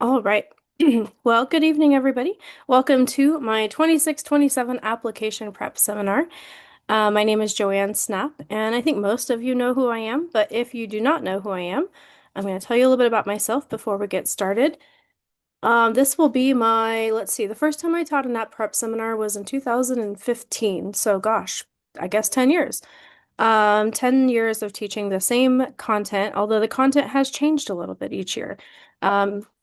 All right. Well, good evening, everybody. Welcome to my 26-27 application prep seminar. My name is Joanne Snap, and I think most of you know who I am, but if you do not know who I am, I'm going to tell you a little bit about myself before we get started. This will be let's see, the first time I taught an app prep seminar was in 2015. So gosh, I guess 10 years. 10 years of teaching the same content, although the content has changed a little bit each year.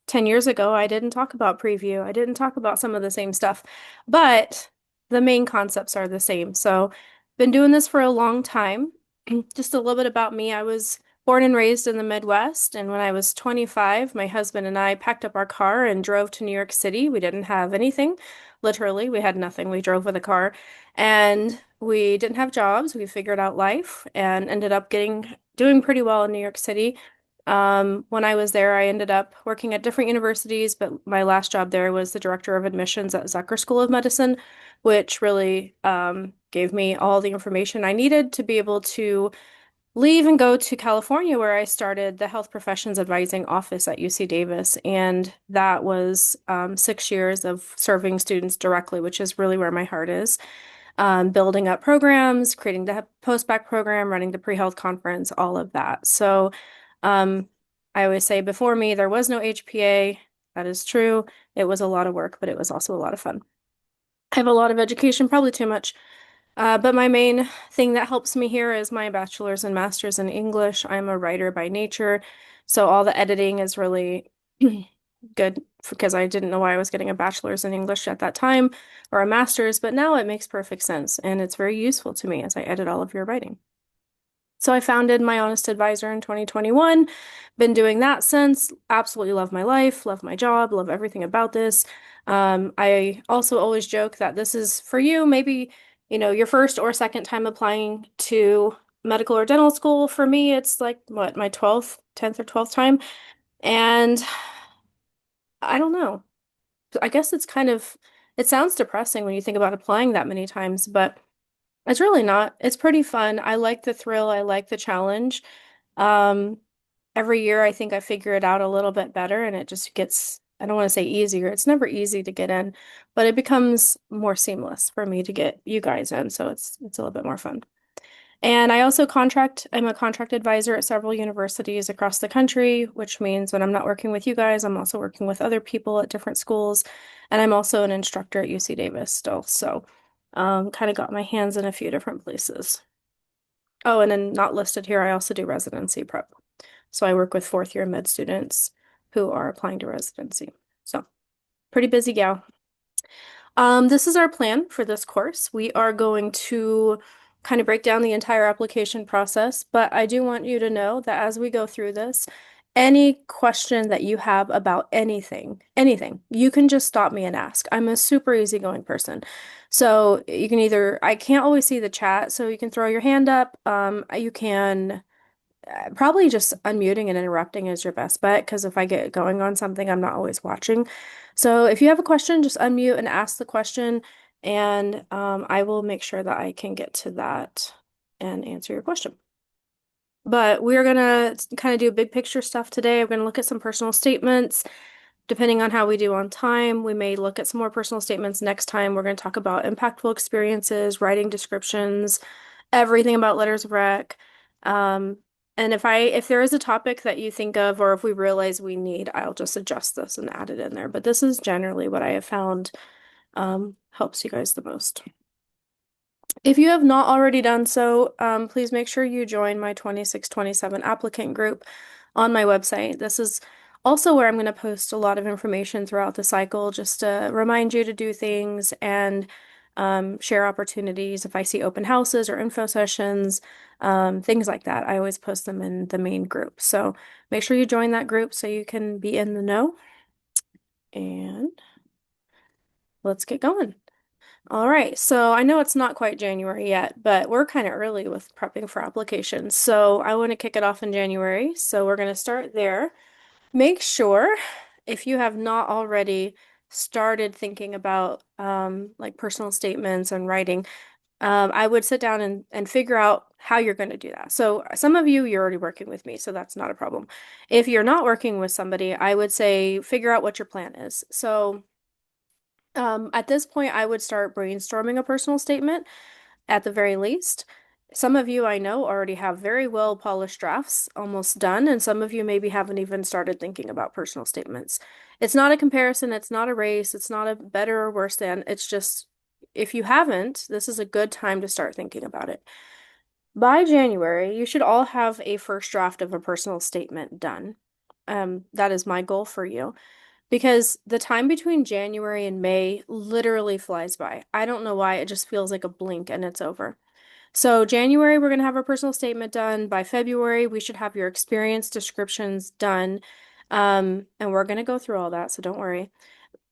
10 years ago, I didn't talk about preview. I didn't talk about some of the same stuff, but the main concepts are the same. So, been doing this for a long time. Just a little bit about me. I was born and raised in the Midwest, and when I was 25, my husband and I packed up our car and drove to New York City. We didn't have anything. Literally, we had nothing. We drove with a car. And we didn't have jobs. We figured out life and ended up doing pretty well in New York City. When I was there, I ended up working at different universities, but my last job there was the director of admissions at Zucker School of Medicine, which really gave me all the information I needed to be able to leave and go to California, where I started the Health Professions Advising Office at UC Davis. And that was 6 years of serving students directly, which is really where my heart is. Building up programs, creating the post-bac program, running the pre-health conference, all of that. So um, I always say before me, there was no HPA. That is true. It was a lot of work, but it was also a lot of fun. I have a lot of education, probably too much. But my main thing that helps me here is my bachelor's and master's in English. I'm a writer by nature, so all the editing is really good because I didn't know why I was getting a bachelor's in English at that time or a master's, but now it makes perfect sense and it's very useful to me as I edit all of your writing. So I founded My Honest Advisor in 2021. Been doing that since. Absolutely love my life, love my job, love everything about this. I also always joke that this is for you, maybe, your first or second time applying to medical or dental school. For me, it's like what, my 12th, 10th or 12th time. And I don't know. I guess it sounds depressing when you think about applying that many times, but it's really not. It's pretty fun. I like the thrill. I like the challenge. Um, every year I think I figure it out a little bit better and it just gets, I don't want to say easier. It's never easy to get in, but it becomes more seamless for me to get you guys in. So it's a little bit more fun. And I'm a contract advisor at several universities across the country, which means when I'm not working with you guys, I'm also working with other people at different schools. And I'm also an instructor at UC Davis still. So, kind of got my hands in a few different places. Oh, and then not listed here, I also do residency prep. So I work with fourth year med students who are applying to residency. So, pretty busy gal. This is our plan for this course. We are going to kind of break down the entire application process, but I do want you to know that as we go through this, any question that you have about anything, you can just stop me and ask. I'm a super easygoing person. So you can I can't always see the chat, so you can throw your hand up. You can probably just unmuting and interrupting is your best bet because if I get going on something, I'm not always watching. So if you have a question, just unmute and ask the question, and I will make sure that I can get to that and answer your question. But we're gonna kind of do big picture stuff today. We're gonna look at some personal statements. Depending on how we do on time, we may look at some more personal statements next time. We're going to talk about impactful experiences, writing descriptions, everything about letters of rec. Um, and if there is a topic that you think of or if we realize we need, I'll just adjust this and add it in there. But this is generally what I have found helps you guys the most. If you have not already done so, please make sure you join my 26-27 applicant group on my website. This is also where I'm going to post a lot of information throughout the cycle just to remind you to do things and share opportunities. If I see open houses or info sessions, things like that, I always post them in the main group. So make sure you join that group so you can be in the know. And let's get going. All right, so I know it's not quite January yet, but we're kind of early with prepping for applications. So I want to kick it off in January. So we're going to start there. Make sure if you have not already started thinking about like personal statements and writing, I would sit down and figure out how you're going to do that. So some of you, you're already working with me, so that's not a problem. If you're not working with somebody, I would say figure out what your plan is. So at this point, I would start brainstorming a personal statement at the very least. Some of you I know already have very well polished drafts almost done, and some of you maybe haven't even started thinking about personal statements. It's not a comparison, it's not a race, it's not a better or worse than, it's just if you haven't, this is a good time to start thinking about it. By January, you should all have a first draft of a personal statement done. That is my goal for you. Because the time between January and May literally flies by. I don't know why, it just feels like a blink and it's over. So, January, we're going to have our personal statement done. By February, we should have your experience descriptions done. And we're going to go through all that, so don't worry.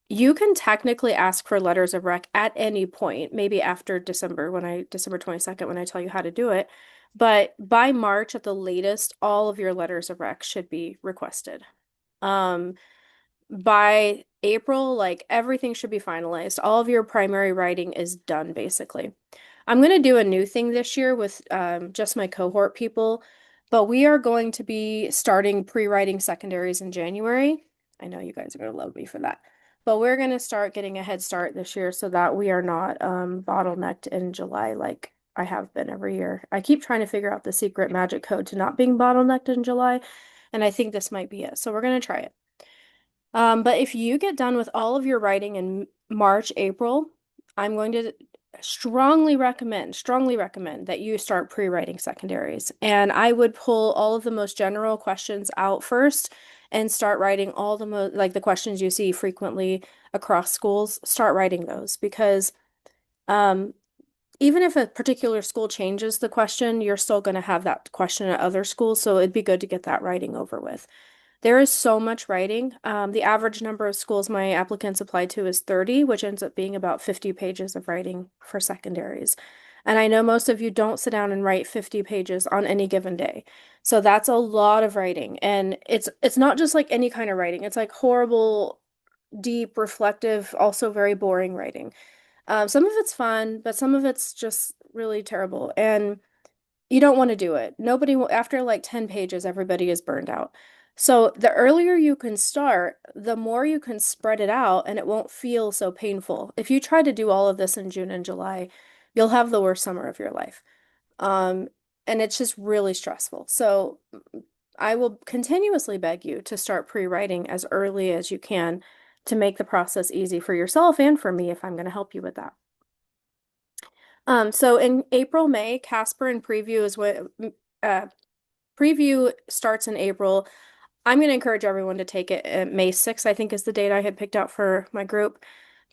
You can technically ask for letters of rec at any point, maybe after December, December 22nd, when I tell you how to do it. But by March at the latest, all of your letters of rec should be requested. Um, by April, like everything should be finalized. All of your primary writing is done, basically. I'm going to do a new thing this year with just my cohort people, but we are going to be starting pre-writing secondaries in January. I know you guys are going to love me for that. But we're going to start getting a head start this year so that we are not bottlenecked in July like I have been every year. I keep trying to figure out the secret magic code to not being bottlenecked in July, and I think this might be it. So we're going to try it. But if you get done with all of your writing in March, April, I'm going to strongly recommend that you start pre-writing secondaries. And I would pull all of the most general questions out first and start writing all the most, like the questions you see frequently across schools, start writing those because um, even if a particular school changes the question, you're still going to have that question at other schools. So it'd be good to get that writing over with. There is so much writing. The average number of schools my applicants apply to is 30, which ends up being about 50 pages of writing for secondaries. And I know most of you don't sit down and write 50 pages on any given day. So that's a lot of writing. And it's not just like any kind of writing. It's like horrible, deep, reflective, also very boring writing. Some of it's fun, but some of it's just really terrible. And you don't want to do it. Nobody will, after like 10 pages, everybody is burned out. So the earlier you can start, the more you can spread it out and it won't feel so painful. If you try to do all of this in June and July, you'll have the worst summer of your life. Um, and it's just really stressful. So I will continuously beg you to start pre-writing as early as you can to make the process easy for yourself and for me if I'm going to help you with that. So in April, May, Casper and Preview is what uh, Preview starts in April. I'm going to encourage everyone to take it at May 6th, I think is the date I had picked out for my group.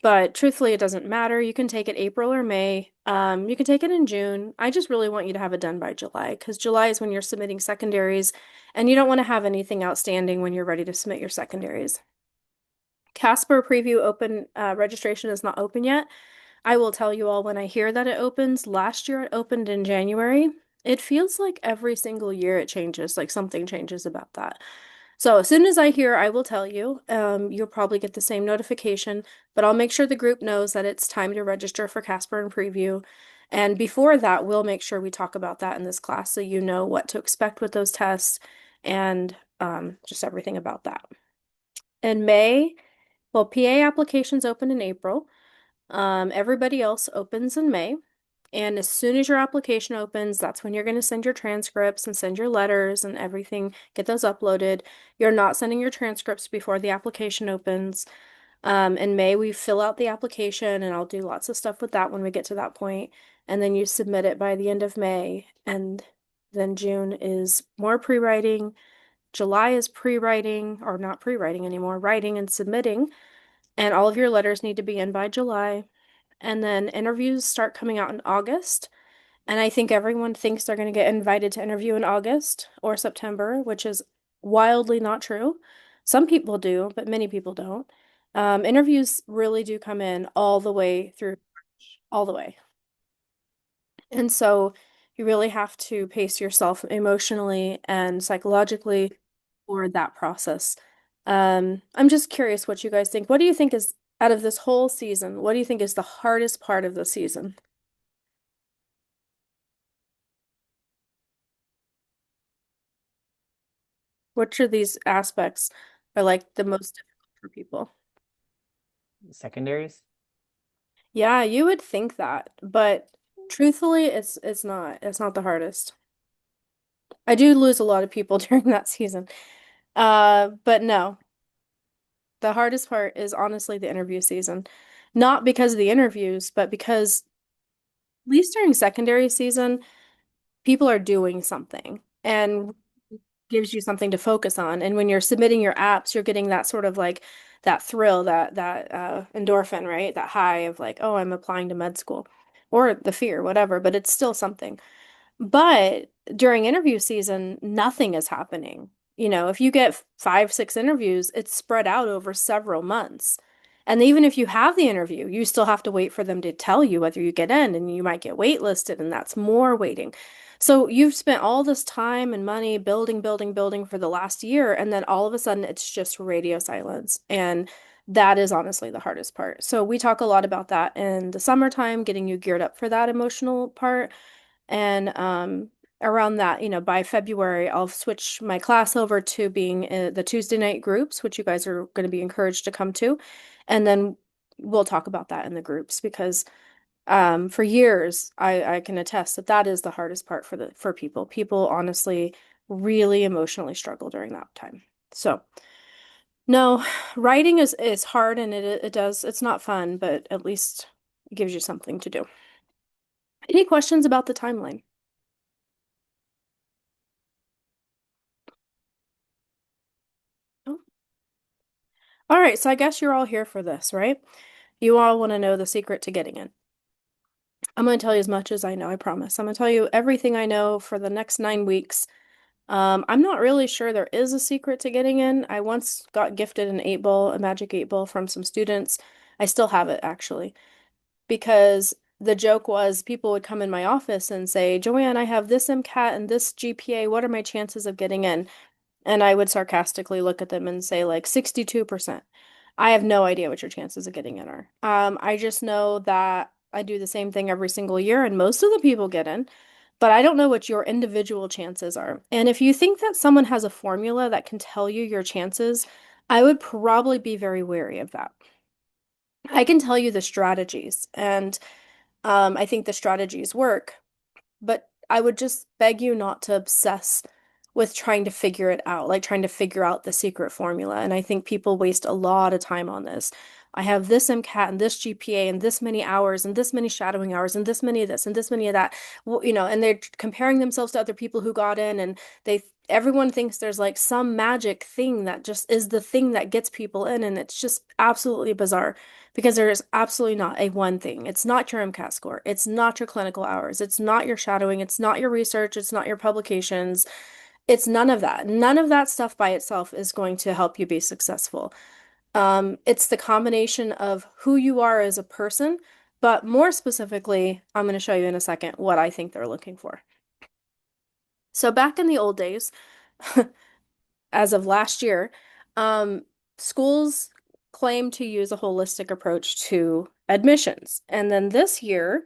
But truthfully, it doesn't matter. You can take it April or May. You can take it in June. I just really want you to have it done by July because July is when you're submitting secondaries and you don't want to have anything outstanding when you're ready to submit your secondaries. Casper Preview open registration is not open yet. I will tell you all when I hear that it opens. Last year it opened in January. It feels like every single year it changes, like something changes about that. So as soon as I hear, I will tell you. You'll probably get the same notification, but I'll make sure the group knows that it's time to register for Casper and Preview. And before that, we'll make sure we talk about that in this class so you know what to expect with those tests and just everything about that. In May, well, PA applications open in April. Everybody else opens in May. And as soon as your application opens, that's when you're going to send your transcripts and send your letters and everything, get those uploaded. You're not sending your transcripts before the application opens. In May, we fill out the application, and I'll do lots of stuff with that when we get to that point. And then you submit it by the end of May. And then June is more pre-writing. July is pre-writing, or not pre-writing anymore, writing and submitting. And all of your letters need to be in by July. And then interviews start coming out in August. And I think everyone thinks they're going to get invited to interview in August or September, which is wildly not true. Some people do, but many people don't. Interviews really do come in all the way through, all the way. And so you really have to pace yourself emotionally and psychologically for that process. I'm just curious what you guys think. What do you think is, out of this whole season, what do you think is the hardest part of the season? Which of these aspects are like the most difficult for people? Secondaries? Yeah, you would think that, but truthfully, it's not. It's not the hardest. I do lose a lot of people during that season. But no, the hardest part is honestly the interview season. Not because of the interviews, but because at least during secondary season, people are doing something and gives you something to focus on. And when you're submitting your apps, you're getting that sort of like that thrill, that endorphin, right? That high of like, oh, I'm applying to med school, or the fear, whatever, but it's still something. But during interview season, nothing is happening. You know, if you get five, six interviews, it's spread out over several months. And even if you have the interview, you still have to wait for them to tell you whether you get in, and you might get waitlisted, and that's more waiting. So you've spent all this time and money building, building, building for the last year, and then all of a sudden it's just radio silence. And that is honestly the hardest part. So we talk a lot about that in the summertime, getting you geared up for that emotional part. And around that, by February, I'll switch my class over to being the Tuesday night groups, which you guys are going to be encouraged to come to. And then we'll talk about that in the groups because for years, I can attest that that is the hardest part for people. People honestly really emotionally struggle during that time. So, no, writing is hard and it's not fun, but at least it gives you something to do. Any questions about the timeline? Oh. All right, so I guess you're all here for this, right? You all want to know the secret to getting in. I'm going to tell you as much as I know, I promise. I'm going to tell you everything I know for the next 9 weeks. I'm not really sure there is a secret to getting in. I once got gifted an 8 ball, a magic 8 ball from some students. I still have it actually, because the joke was people would come in my office and say, Joanne, I have this MCAT and this GPA. What are my chances of getting in? And I would sarcastically look at them and say, like, 62%. I have no idea what your chances of getting in are. I just know that I do the same thing every single year, and most of the people get in, but I don't know what your individual chances are. And if you think that someone has a formula that can tell you your chances, I would probably be very wary of that. I can tell you the strategies, and I think the strategies work, but I would just beg you not to obsess with trying to figure it out, like trying to figure out the secret formula. And I think people waste a lot of time on this. I have this MCAT and this GPA and this many hours and this many shadowing hours and this many of this and this many of that. Well, and they're comparing themselves to other people who got in, and everyone thinks there's like some magic thing that just is the thing that gets people in, and it's just absolutely bizarre because there is absolutely not a one thing. It's not your MCAT score. It's not your clinical hours. It's not your shadowing. It's not your research. It's not your publications. It's none of that. None of that stuff by itself is going to help you be successful. It's the combination of who you are as a person, but more specifically, I'm going to show you in a second what I think they're looking for. So back in the old days, as of last year, um, schools claim to use a holistic approach to admissions. And then this year,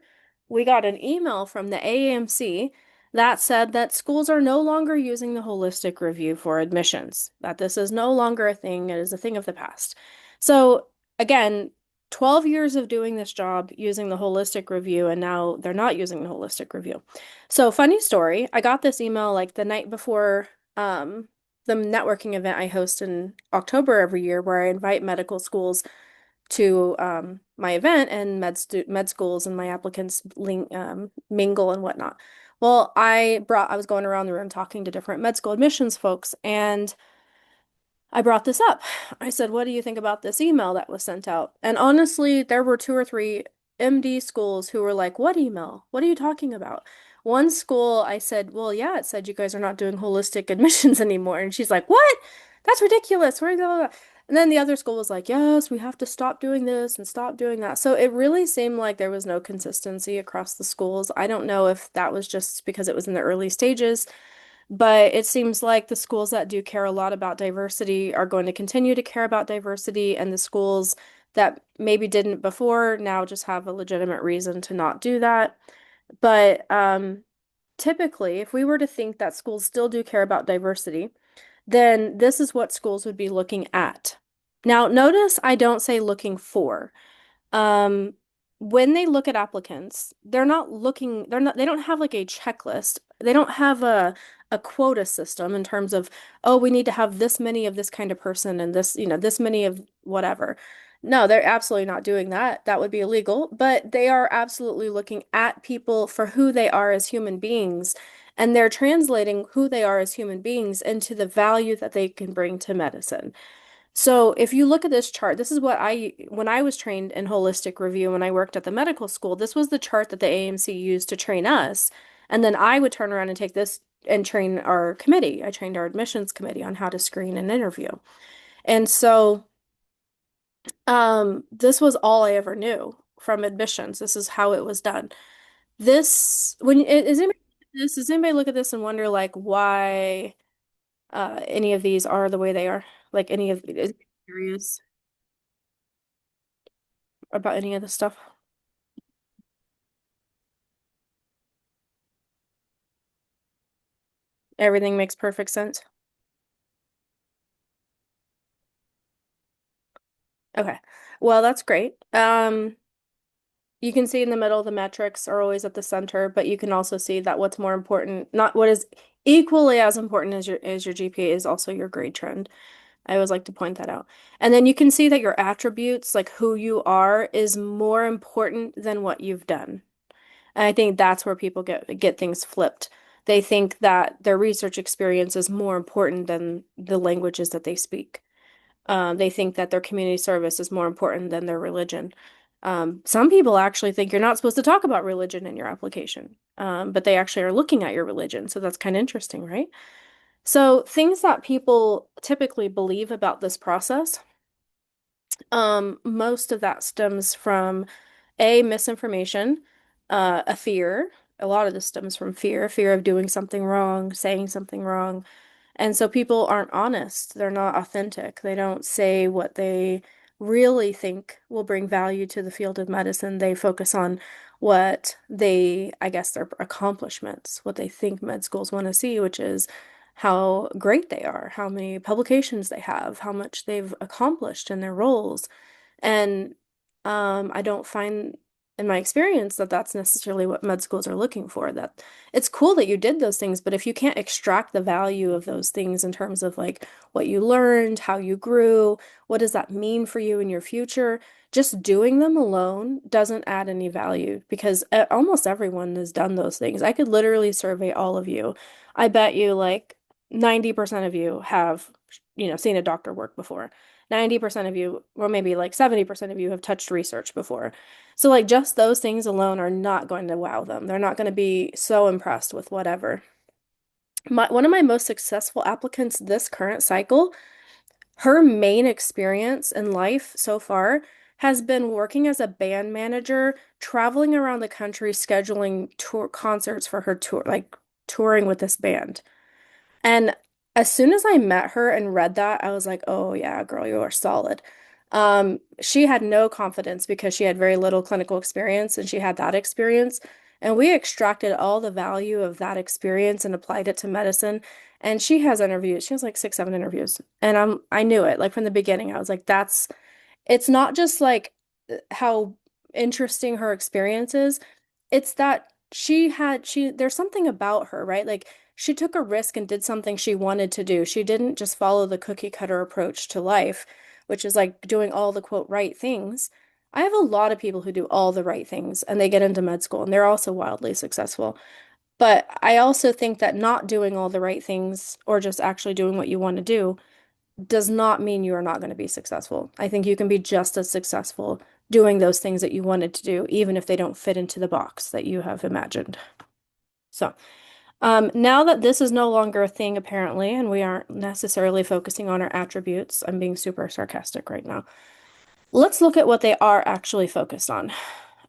we got an email from the AAMC that said that schools are no longer using the holistic review for admissions, that this is no longer a thing, it is a thing of the past. So, again, 12 years of doing this job using the holistic review, and now they're not using the holistic review. So, funny story, I got this email like the night before the networking event I host in October every year, where I invite medical schools to my event, and med schools and my applicants mingle and whatnot. Well, I was going around the room talking to different med school admissions folks, and I brought this up. I said, "What do you think about this email that was sent out?" And honestly, there were two or three MD schools who were like, "What email? What are you talking about?" One school, I said, "Well, yeah, it said you guys are not doing holistic admissions anymore." And she's like, "What? That's ridiculous. Blah, blah, blah." And then the other school was like, "Yes, we have to stop doing this and stop doing that." So it really seemed like there was no consistency across the schools. I don't know if that was just because it was in the early stages, but it seems like the schools that do care a lot about diversity are going to continue to care about diversity, and the schools that maybe didn't before now just have a legitimate reason to not do that. But typically, if we were to think that schools still do care about diversity, then this is what schools would be looking at. Now, notice I don't say looking for. Um, when they look at applicants, they don't have like a checklist. They don't have a quota system in terms of, oh, we need to have this many of this kind of person and this, this many of whatever. No, they're absolutely not doing that. That would be illegal, but they are absolutely looking at people for who they are as human beings, and they're translating who they are as human beings into the value that they can bring to medicine. So if you look at this chart, this is when I was trained in holistic review, when I worked at the medical school, this was the chart that the AMC used to train us. And then I would turn around and take this and train our committee. I trained our admissions committee on how to screen and interview. And so this was all I ever knew from admissions. This is how it was done. Does anybody look at this and wonder like why any of these are the way they are? Like any of is curious about any of this stuff? Everything makes perfect sense. Okay. Well, that's great. You can see in the middle, the metrics are always at the center, but you can also see that what's more important, not what is equally as important as your GPA is also your grade trend. I always like to point that out. And then you can see that your attributes, like who you are, is more important than what you've done. And I think that's where people get things flipped. They think that their research experience is more important than the languages that they speak. They think that their community service is more important than their religion. Some people actually think you're not supposed to talk about religion in your application, but they actually are looking at your religion. So that's kind of interesting, right? So things that people typically believe about this process, most of that stems from a misinformation, a fear. A lot of this stems from fear of doing something wrong, saying something wrong. And so people aren't honest. They're not authentic. They don't say what they really think will bring value to the field of medicine. They focus on what I guess, their accomplishments, what they think med schools want to see, which is how great they are, how many publications they have, how much they've accomplished in their roles. And I don't find in my experience that that's necessarily what med schools are looking for. That it's cool that you did those things, but if you can't extract the value of those things in terms of like what you learned, how you grew, what does that mean for you in your future, just doing them alone doesn't add any value because almost everyone has done those things. I could literally survey all of you. I bet you like 90% of you have, seen a doctor work before. 90% of you, or maybe like 70% of you have touched research before. So like just those things alone are not going to wow them. They're not going to be so impressed with whatever. One of my most successful applicants this current cycle, her main experience in life so far has been working as a band manager, traveling around the country, scheduling tour concerts for her tour, like touring with this band. And as soon as I met her and read that, I was like, oh yeah, girl, you are solid. She had no confidence because she had very little clinical experience and she had that experience. And we extracted all the value of that experience and applied it to medicine. And she has interviews. She has like 6, 7 interviews. And I knew it like from the beginning. I was like, it's not just like how interesting her experience is. It's that there's something about her, right? Like she took a risk and did something she wanted to do. She didn't just follow the cookie cutter approach to life, which is like doing all the quote right things. I have a lot of people who do all the right things and they get into med school and they're also wildly successful. But I also think that not doing all the right things or just actually doing what you want to do does not mean you are not going to be successful. I think you can be just as successful doing those things that you wanted to do, even if they don't fit into the box that you have imagined. So, now that this is no longer a thing, apparently, and we aren't necessarily focusing on our attributes, I'm being super sarcastic right now. Let's look at what they are actually focused on.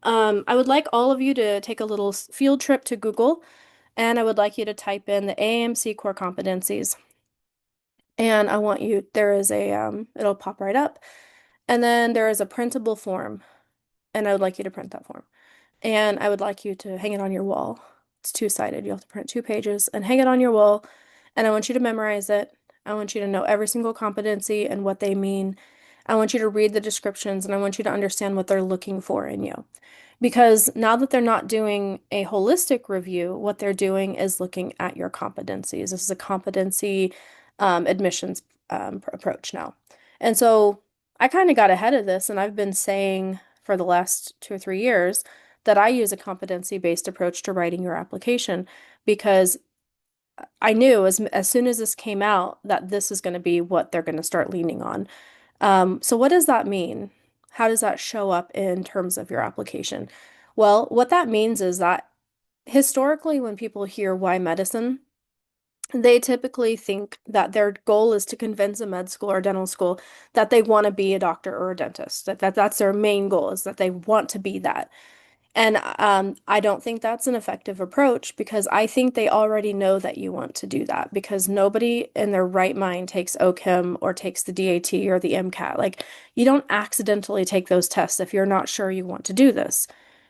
I would like all of you to take a little field trip to Google, and I would like you to type in the AMC core competencies. And I want you, there is it'll pop right up. And then there is a printable form, and I would like you to print that form. And I would like you to hang it on your wall. It's two-sided. You have to print 2 pages and hang it on your wall. And I want you to memorize it. I want you to know every single competency and what they mean. I want you to read the descriptions and I want you to understand what they're looking for in you. Because now that they're not doing a holistic review, what they're doing is looking at your competencies. This is a competency admissions approach now. And so I kind of got ahead of this, and I've been saying for the last 2 or 3 years that I use a competency-based approach to writing your application because I knew as soon as this came out that this is going to be what they're going to start leaning on. So what does that mean? How does that show up in terms of your application? Well, what that means is that historically, when people hear why medicine, they typically think that their goal is to convince a med school or dental school that they want to be a doctor or a dentist, that's their main goal is that they want to be that. And I don't think that's an effective approach because I think they already know that you want to do that because nobody in their right mind takes OChem or takes the DAT or the MCAT. Like, you don't accidentally take those tests if you're not sure you want to do this,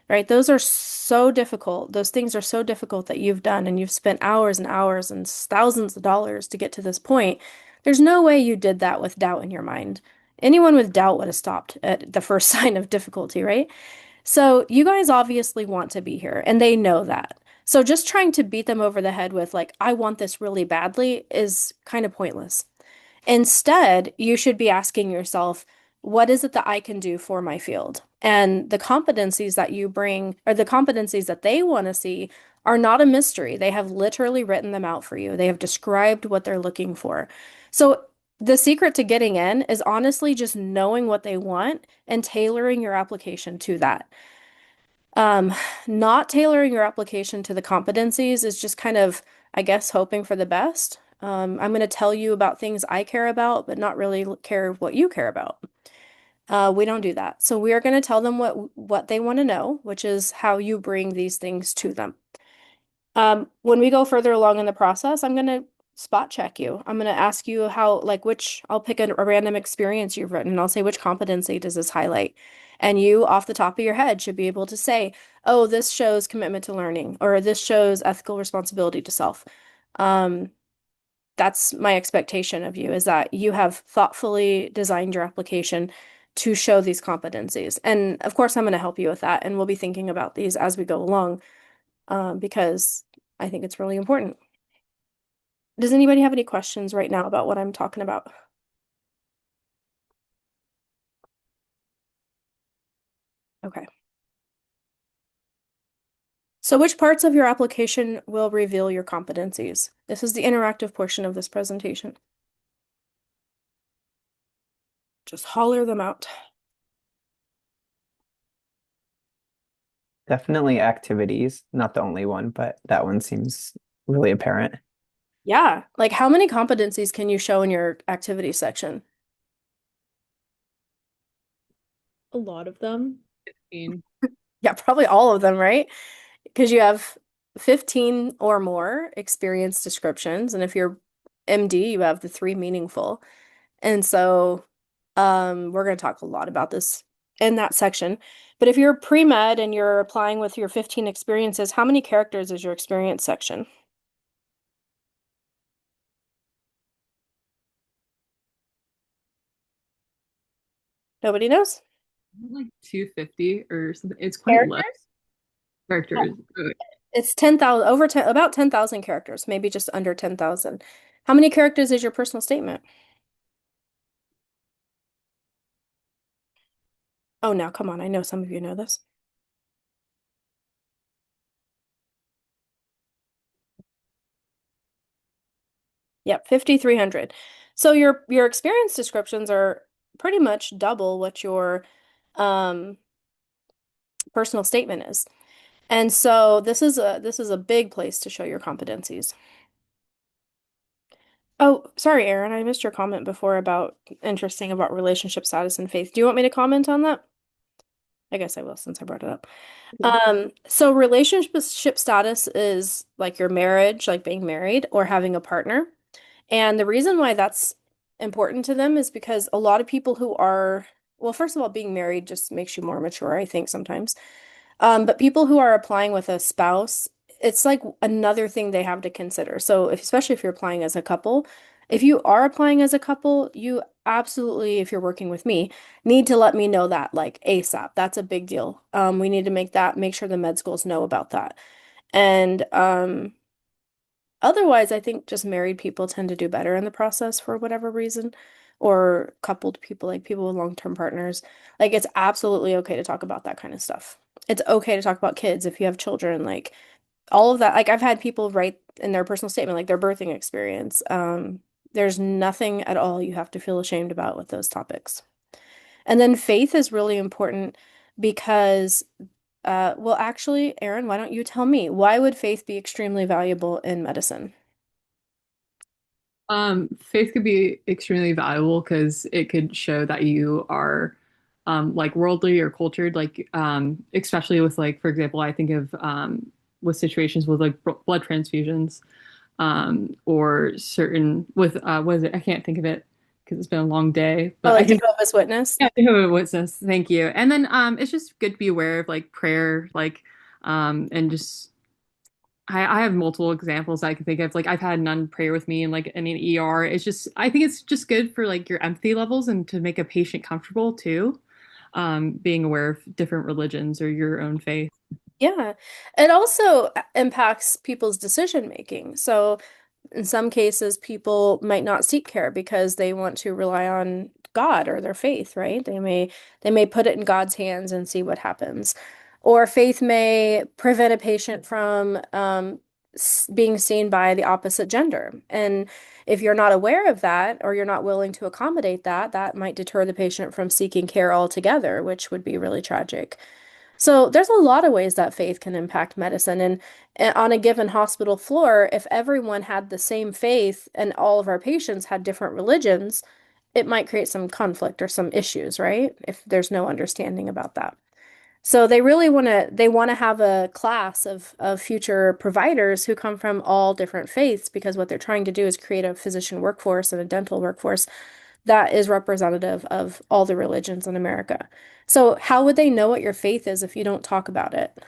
right? Those are so difficult. Those things are so difficult that you've done and you've spent hours and hours and thousands of dollars to get to this point. There's no way you did that with doubt in your mind. Anyone with doubt would have stopped at the first sign of difficulty, right? So you guys obviously want to be here, and they know that. So just trying to beat them over the head with, like, I want this really badly is kind of pointless. Instead, you should be asking yourself, what is it that I can do for my field? And the competencies that you bring, or the competencies that they want to see, are not a mystery. They have literally written them out for you. They have described what they're looking for. So the secret to getting in is honestly just knowing what they want and tailoring your application to that. Um, Not tailoring your application to the competencies is just kind of, I guess, hoping for the best. I'm going to tell you about things I care about, but not really care what you care about. We don't do that. So we are going to tell them what they want to know, which is how you bring these things to them. When we go further along in the process, I'm going to spot check you. I'm going to ask you how, like, I'll pick a random experience you've written and I'll say, which competency does this highlight? And you, off the top of your head, should be able to say, oh, this shows commitment to learning, or this shows ethical responsibility to self. Um, that's my expectation of you is that you have thoughtfully designed your application to show these competencies. And of course, I'm going to help you with that. And we'll be thinking about these as we go along because I think it's really important. Does anybody have any questions right now about what I'm talking about? Okay. So which parts of your application will reveal your competencies? This is the interactive portion of this presentation. Just holler them out. Definitely activities, not the only one, but that one seems really apparent. Yeah, like how many competencies can you show in your activity section? A lot of them. 15. Yeah, probably all of them, right? Because you have 15 or more experience descriptions, and if you're MD, you have the three meaningful. And so we're going to talk a lot about this in that section. But if you're pre-med and you're applying with your 15 experiences, how many characters is your experience section? Nobody knows? Like 250 or something. It's quite low. Characters? Yeah. Characters. It's 10,000, over 10, about 10,000 characters, maybe just under 10,000. How many characters is your personal statement? Oh, now come on. I know some of you know this. Yep, 5,300. So your experience descriptions are pretty much double what your um, personal statement is. And so this is a big place to show your competencies. Oh, sorry, Aaron, I missed your comment before about interesting about relationship status and faith. Do you want me to comment on that? I guess I will since I brought it up. So relationship status is like your marriage, like being married or having a partner. And the reason why that's important to them is because a lot of people who are, well, first of all, being married just makes you more mature, I think sometimes. But people who are applying with a spouse, it's like another thing they have to consider. So especially if you're applying as a couple, If you are applying as a couple, you absolutely, if you're working with me, need to let me know that like ASAP. That's a big deal. We need to make sure the med schools know about that. And otherwise, I think just married people tend to do better in the process for whatever reason, or coupled people, like people with long-term partners. Like it's absolutely okay to talk about that kind of stuff. It's okay to talk about kids if you have children, like all of that. Like I've had people write in their personal statement, like their birthing experience. There's nothing at all you have to feel ashamed about with those topics. And then faith is really important because, well, actually, Erin, why don't you tell me, why would faith be extremely valuable in medicine? Faith could be extremely valuable because it could show that you are like worldly or cultured, like especially with like, for example, I think of with situations with like blood transfusions or certain with what is it? I can't think of it because it's been a long day, Oh, but I like think Jehovah's Witness? yeah, Jehovah's Witness. Thank you. And then it's just good to be aware of like prayer, like and just I have multiple examples I can think of. Like I've had a nun pray with me and like in an ER. It's just I think it's just good for like your empathy levels and to make a patient comfortable too. Being aware of different religions or your own faith. Yeah. It also impacts people's decision making. So in some cases, people might not seek care because they want to rely on God or their faith, right? They may put it in God's hands and see what happens. Or faith may prevent a patient from being seen by the opposite gender. And if you're not aware of that or you're not willing to accommodate that, that might deter the patient from seeking care altogether, which would be really tragic. So there's a lot of ways that faith can impact medicine. And on a given hospital floor, if everyone had the same faith and all of our patients had different religions, it might create some conflict or some issues, right? If there's no understanding about that. So they want to have a class of future providers who come from all different faiths because what they're trying to do is create a physician workforce and a dental workforce that is representative of all the religions in America. So, how would they know what your faith is if you don't talk about it?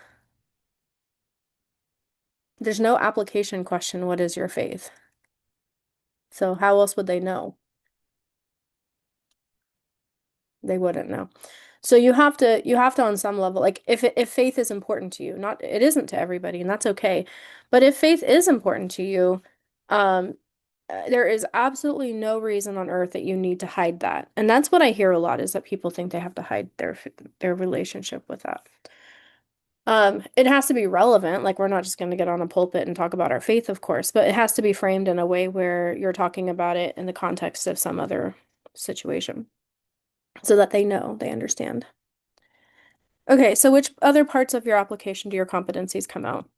There's no application question, what is your faith? So, how else would they know? They wouldn't know. So you have to on some level, like if faith is important to you, not it isn't to everybody, and that's okay. But if faith is important to you, um, there is absolutely no reason on earth that you need to hide that. And that's what I hear a lot is that people think they have to hide their relationship with that. It has to be relevant, like we're not just going to get on a pulpit and talk about our faith, of course, but it has to be framed in a way where you're talking about it in the context of some other situation so that they know, they understand. Okay, so which other parts of your application do your competencies come out?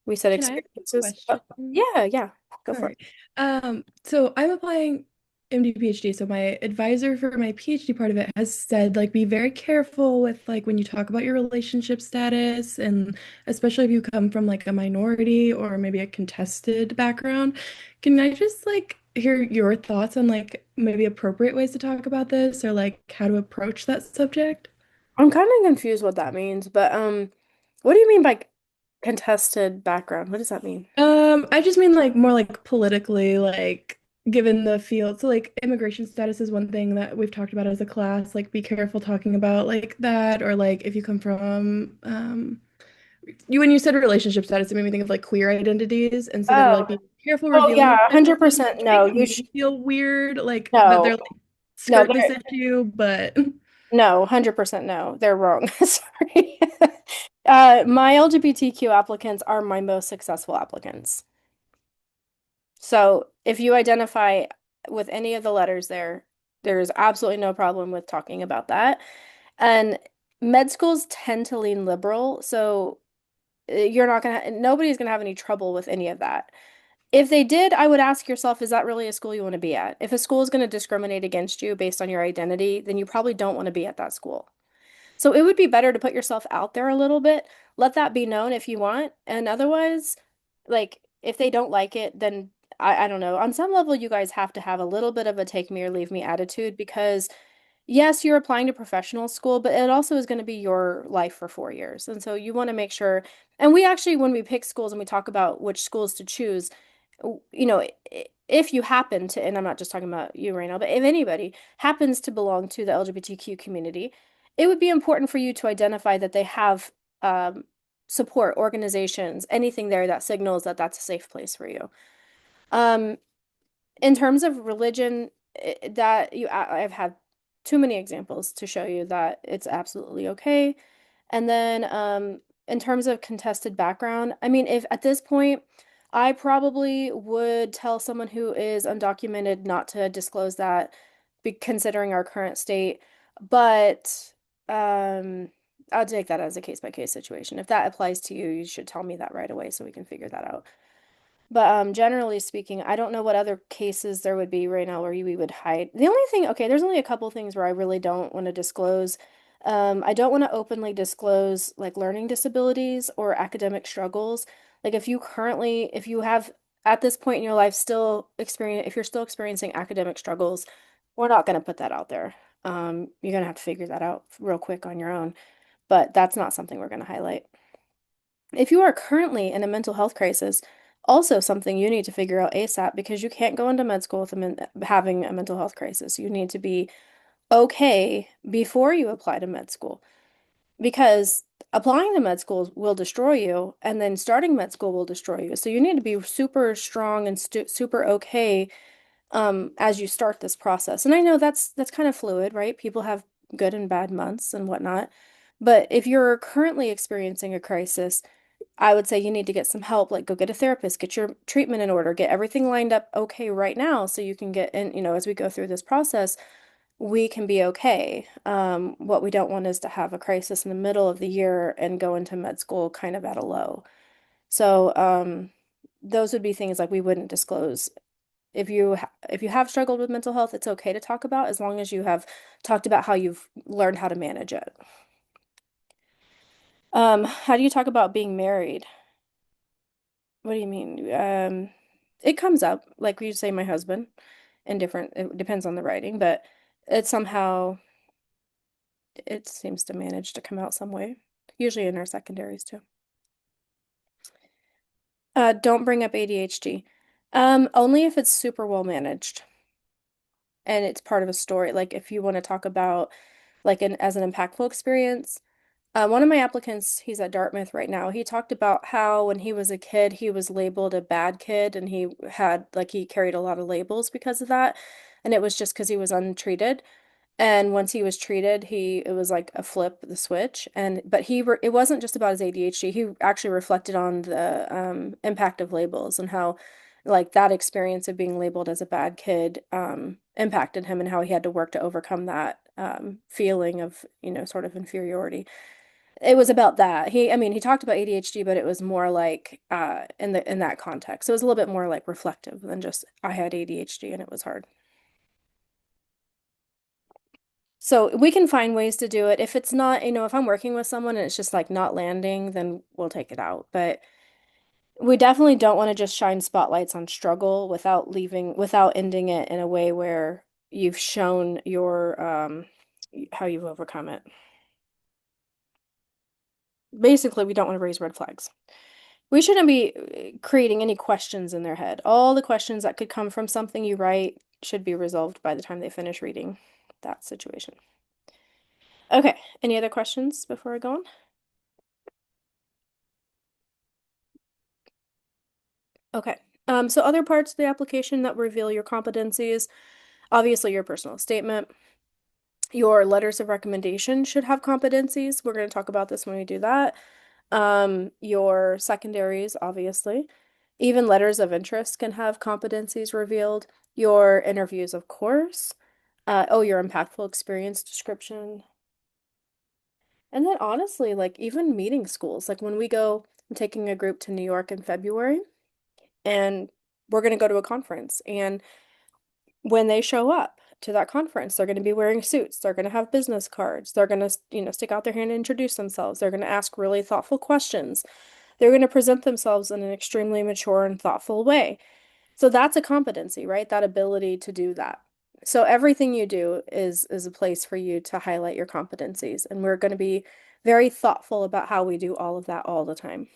We said Can I ask a experiences. Oh, question? yeah, yeah, go for it. Sorry. So I'm applying MD PhD. So my advisor for my PhD part of it has said like be very careful with like when you talk about your relationship status and especially if you come from like a minority or maybe a contested background. Can I just like hear your thoughts on like maybe appropriate ways to talk about this or like how to approach that subject? I'm kind of confused what that means, but what do you mean by contested background? What does that mean? I just mean like more like politically, like given the field. So like immigration status is one thing that we've talked about as a class. Like be careful talking about like that, or like if you come from you when you said relationship status, it made me think of like queer identities. And so they were like, Oh, be careful oh revealing yeah, your identity, 100% which no. makes You me sh feel weird, like that they're no, like no, skirt this issue, but no, 100% no. They're wrong. Sorry. My LGBTQ applicants are my most successful applicants. So if you identify with any of the letters there, there's absolutely no problem with talking about that. And med schools tend to lean liberal, so you're not gonna, nobody's gonna have any trouble with any of that. If they did, I would ask yourself, is that really a school you want to be at? If a school is going to discriminate against you based on your identity, then you probably don't want to be at that school. So it would be better to put yourself out there a little bit. Let that be known if you want. And otherwise, like if they don't like it, then I don't know. On some level, you guys have to have a little bit of a take me or leave me attitude because yes, you're applying to professional school, but it also is going to be your life for 4 years. And so you want to make sure, and we actually, when we pick schools and we talk about which schools to choose, you know, if you happen to, and I'm not just talking about you right now, but if anybody happens to belong to the LGBTQ community, it would be important for you to identify that they have um, support organizations, anything there that signals that that's a safe place for you. Um, in terms of religion, that I've had too many examples to show you that it's absolutely okay. And then in terms of contested background, I mean, if at this point, I probably would tell someone who is undocumented not to disclose that, be considering our current state. But um, I'll take that as a case by case situation. If that applies to you, you should tell me that right away so we can figure that out. But generally speaking, I don't know what other cases there would be right now where we would hide. The only thing, okay, there's only a couple things where I really don't want to disclose. I don't want to openly disclose like learning disabilities or academic struggles. Like if you have at this point in your life still experience, if you're still experiencing academic struggles, we're not going to put that out there. You're going to have to figure that out real quick on your own. But that's not something we're going to highlight. If you are currently in a mental health crisis, also something you need to figure out ASAP because you can't go into med school with having a mental health crisis. You need to be okay before you apply to med school because applying to med school will destroy you, and then starting med school will destroy you. So you need to be super strong and super okay as you start this process. And I know that's kind of fluid, right? People have good and bad months and whatnot. But if you're currently experiencing a crisis, I would say you need to get some help, like go get a therapist, get your treatment in order, get everything lined up okay right now so you can get in, as we go through this process, we can be okay. What we don't want is to have a crisis in the middle of the year and go into med school kind of at a low. So, those would be things like we wouldn't disclose. If you have struggled with mental health, it's okay to talk about as long as you have talked about how you've learned how to manage it. How do you talk about being married? What do you mean? It comes up, like we say my husband, in different, it depends on the writing, but it somehow, it seems to manage to come out some way, usually in our secondaries too. Don't bring up ADHD. Only if it's super well managed and it's part of a story. Like if you want to talk about like as an impactful experience. One of my applicants, he's at Dartmouth right now. He talked about how when he was a kid, he was labeled a bad kid and he carried a lot of labels because of that. And it was just because he was untreated. And once he was treated, it was like a flip the switch. But it wasn't just about his ADHD. He actually reflected on the impact of labels and how like that experience of being labeled as a bad kid impacted him and how he had to work to overcome that feeling of, sort of inferiority. It was about that. I mean, he talked about ADHD, but it was more like in that context. So it was a little bit more like reflective than just I had ADHD and it was hard. So we can find ways to do it. If it's not, if I'm working with someone and it's just like not landing, then we'll take it out. But we definitely don't want to just shine spotlights on struggle without ending it in a way where you've shown your how you've overcome it. Basically, we don't want to raise red flags. We shouldn't be creating any questions in their head. All the questions that could come from something you write should be resolved by the time they finish reading that situation. Okay, any other questions before I go on? Okay, so other parts of the application that reveal your competencies, obviously your personal statement, your letters of recommendation should have competencies. We're going to talk about this when we do that. Your secondaries, obviously. Even letters of interest can have competencies revealed. Your interviews, of course. Your impactful experience description. And then honestly, like even meeting schools, like when I'm taking a group to New York in February, and we're going to go to a conference. And when they show up to that conference, they're going to be wearing suits. They're going to have business cards. They're going to, stick out their hand and introduce themselves. They're going to ask really thoughtful questions. They're going to present themselves in an extremely mature and thoughtful way. So that's a competency, right? That ability to do that. So everything you do is a place for you to highlight your competencies. And we're going to be very thoughtful about how we do all of that all the time.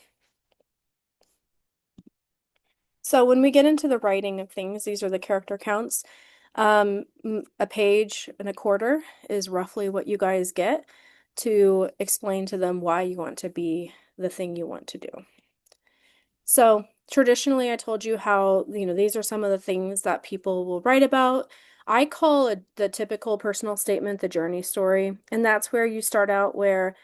So when we get into the writing of things, these are the character counts. A page and a quarter is roughly what you guys get to explain to them why you want to be the thing you want to do. So traditionally, I told you how, these are some of the things that people will write about. I call it the typical personal statement the journey story. And that's where you start out where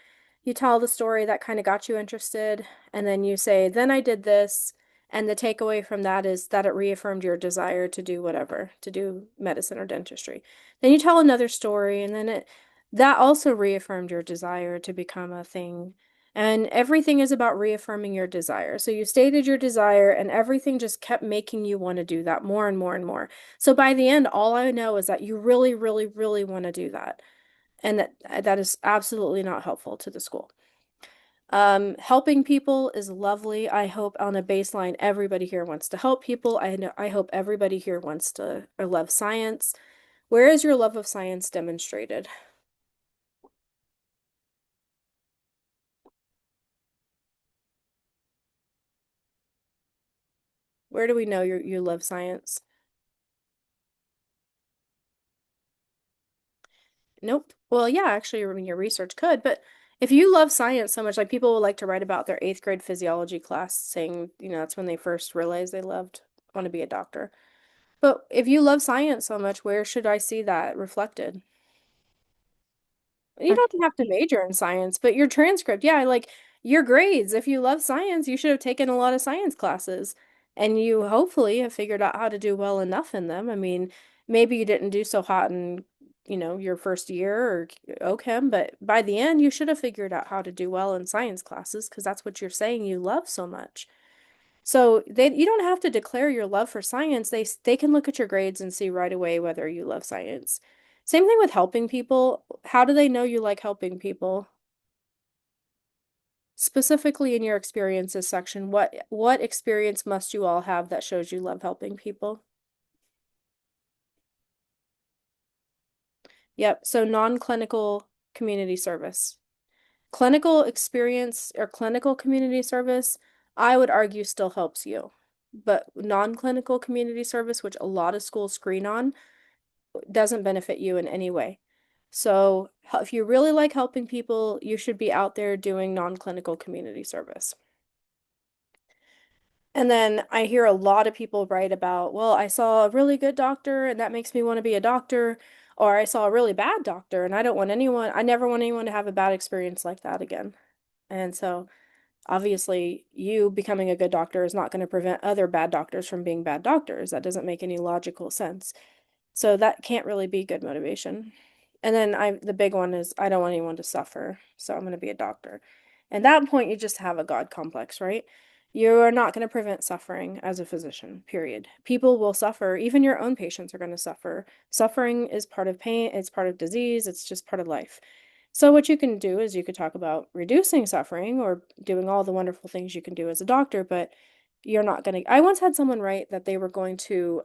you tell the story that kind of got you interested, and then you say, then I did this. And the takeaway from that is that it reaffirmed your desire to do whatever, to do medicine or dentistry. Then you tell another story, and then that also reaffirmed your desire to become a thing. And everything is about reaffirming your desire. So you stated your desire, and everything just kept making you want to do that more and more and more. So by the end, all I know is that you really, really, really want to do that. And that is absolutely not helpful to the school. Helping people is lovely. I hope on a baseline, everybody here wants to help people. I hope everybody here wants to or love science. Where is your love of science demonstrated? Where do we know you love science? Nope. Well, yeah, actually, I mean, your research could, but if you love science so much, like people will like to write about their 8th grade physiology class, saying, that's when they first realized they want to be a doctor. But if you love science so much, where should I see that reflected? You don't have to major in science, but your transcript, yeah, like your grades. If you love science, you should have taken a lot of science classes, and you hopefully have figured out how to do well enough in them. I mean, maybe you didn't do so hot in, your first year or OChem, but by the end, you should have figured out how to do well in science classes because that's what you're saying you love so much. So you don't have to declare your love for science. They can look at your grades and see right away whether you love science. Same thing with helping people. How do they know you like helping people? Specifically in your experiences section, what experience must you all have that shows you love helping people? Yep, so non-clinical community service. Clinical experience or clinical community service, I would argue still helps you. But non-clinical community service, which a lot of schools screen on, doesn't benefit you in any way. So if you really like helping people, you should be out there doing non-clinical community service. And then I hear a lot of people write about, well, I saw a really good doctor and that makes me want to be a doctor, or I saw a really bad doctor and I never want anyone to have a bad experience like that again. And so obviously, you becoming a good doctor is not going to prevent other bad doctors from being bad doctors. That doesn't make any logical sense. So that can't really be good motivation. And then the big one is I don't want anyone to suffer, so I'm going to be a doctor. And at that point, you just have a God complex, right? You are not going to prevent suffering as a physician, period. People will suffer. Even your own patients are going to suffer. Suffering is part of pain, it's part of disease, it's just part of life. So what you can do is you could talk about reducing suffering or doing all the wonderful things you can do as a doctor, but you're not going to. I once had someone write that they were going to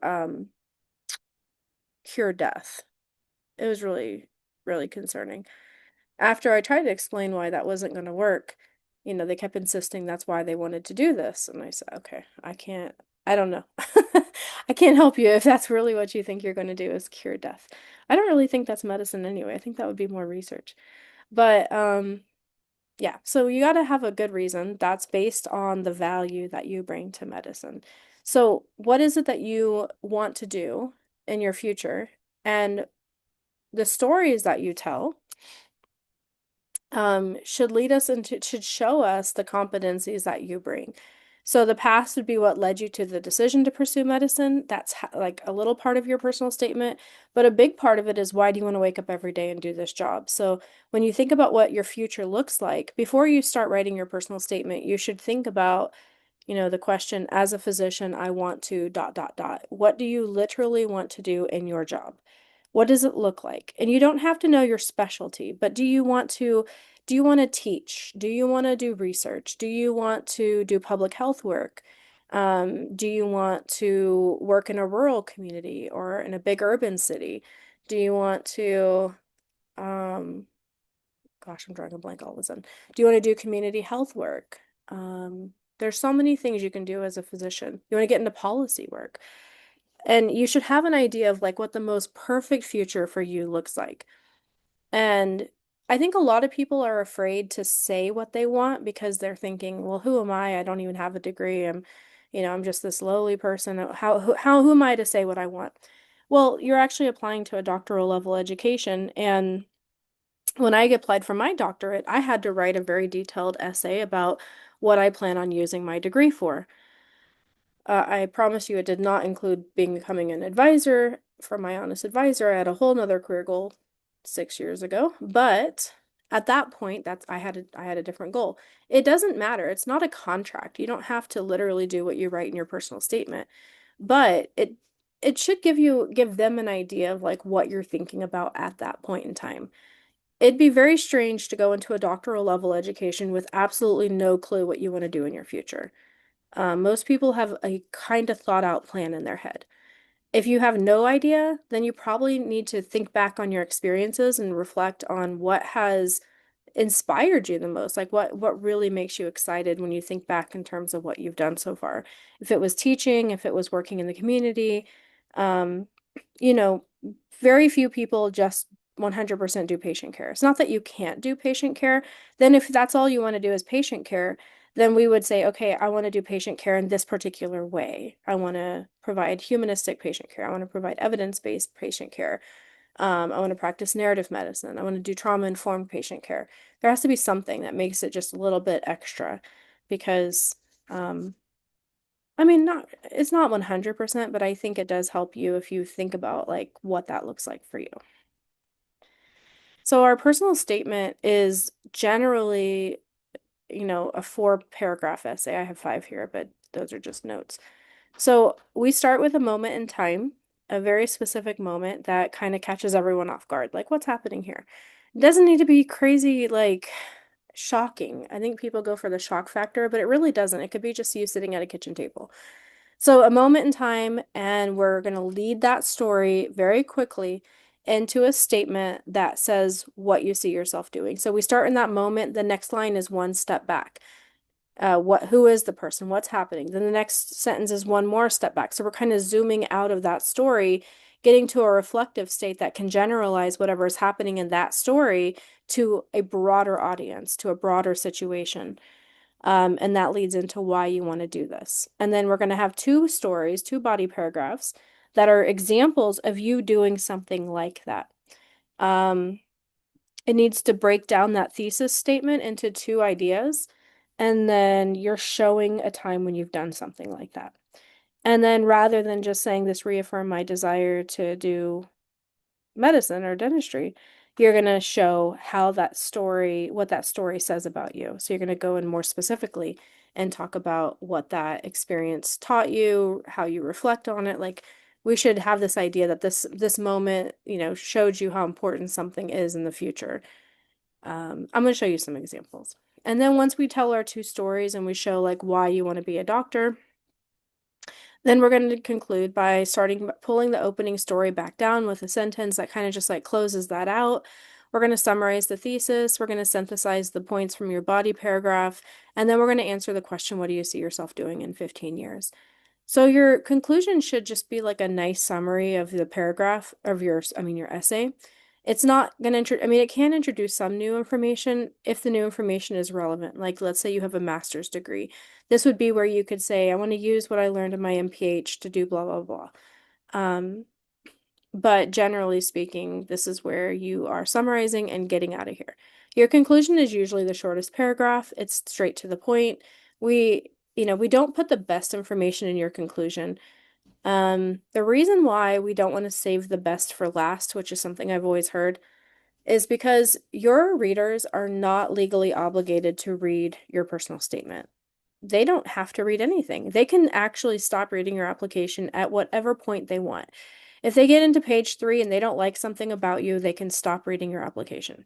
cure death. It was really, really concerning. After I tried to explain why that wasn't going to work, they kept insisting that's why they wanted to do this. And I said, okay, I don't know. I can't help you if that's really what you think you're going to do is cure death. I don't really think that's medicine anyway. I think that would be more research. But yeah, so you got to have a good reason that's based on the value that you bring to medicine. So, what is it that you want to do in your future? And the stories that you tell should lead us into, should show us the competencies that you bring. So the past would be what led you to the decision to pursue medicine. That's like a little part of your personal statement, but a big part of it is why do you want to wake up every day and do this job? So when you think about what your future looks like, before you start writing your personal statement, you should think about, the question, as a physician, I want to dot, dot, dot. What do you literally want to do in your job? What does it look like? And you don't have to know your specialty, but do you want to teach? Do you want to do research? Do you want to do public health work? Do you want to work in a rural community or in a big urban city? Do you want to, gosh, I'm drawing a blank all of a sudden. Do you want to do community health work? There's so many things you can do as a physician. You want to get into policy work. And you should have an idea of like what the most perfect future for you looks like. And I think a lot of people are afraid to say what they want because they're thinking, well, who am I? I don't even have a degree. I'm just this lowly person. Who am I to say what I want? Well, you're actually applying to a doctoral level education. And when I applied for my doctorate, I had to write a very detailed essay about what I plan on using my degree for. I promise you it did not include becoming an advisor. For my honest advisor, I had a whole nother career goal 6 years ago. But at that point, I had a different goal. It doesn't matter. It's not a contract. You don't have to literally do what you write in your personal statement. But it should give them an idea of like what you're thinking about at that point in time. It'd be very strange to go into a doctoral level education with absolutely no clue what you want to do in your future. Most people have a kind of thought out plan in their head. If you have no idea, then you probably need to think back on your experiences and reflect on what has inspired you the most. Like what really makes you excited when you think back in terms of what you've done so far. If it was teaching, if it was working in the community, um, you know, very few people just 100% do patient care. It's not that you can't do patient care. Then if that's all you want to do is patient care, then we would say, okay, I want to do patient care in this particular way. I want to provide humanistic patient care. I want to provide evidence-based patient care. I want to practice narrative medicine. I want to do trauma-informed patient care. There has to be something that makes it just a little bit extra because, it's not 100%, but I think it does help you if you think about like what that looks like for you. So our personal statement is generally a 4-paragraph essay. I have 5 here, but those are just notes. So we start with a moment in time, a very specific moment that kind of catches everyone off guard. Like, what's happening here? It doesn't need to be crazy, like shocking. I think people go for the shock factor, but it really doesn't. It could be just you sitting at a kitchen table. So a moment in time, and we're going to lead that story very quickly into a statement that says what you see yourself doing. So we start in that moment. The next line is one step back. Who is the person? What's happening? Then the next sentence is one more step back. So we're kind of zooming out of that story, getting to a reflective state that can generalize whatever is happening in that story to a broader audience, to a broader situation. And that leads into why you want to do this. And then we're going to have 2 stories, 2 body paragraphs that are examples of you doing something like that. It needs to break down that thesis statement into 2 ideas, and then you're showing a time when you've done something like that. And then rather than just saying this reaffirmed my desire to do medicine or dentistry, you're going to show what that story says about you. So you're going to go in more specifically and talk about what that experience taught you, how you reflect on it. Like we should have this idea that this moment, showed you how important something is in the future. I'm going to show you some examples. And then once we tell our 2 stories and we show like why you want to be a doctor, then we're going to conclude by pulling the opening story back down with a sentence that kind of just like closes that out. We're going to summarize the thesis. We're going to synthesize the points from your body paragraph. And then we're going to answer the question, what do you see yourself doing in 15 years? So your conclusion should just be like a nice summary of the paragraph of your essay. It's not going to, it can introduce some new information if the new information is relevant. Like let's say you have a master's degree. This would be where you could say, I want to use what I learned in my MPH to do blah, blah, blah. But generally speaking, this is where you are summarizing and getting out of here. Your conclusion is usually the shortest paragraph. It's straight to the point. We don't put the best information in your conclusion. The reason why we don't want to save the best for last, which is something I've always heard, is because your readers are not legally obligated to read your personal statement. They don't have to read anything. They can actually stop reading your application at whatever point they want. If they get into page 3 and they don't like something about you, they can stop reading your application.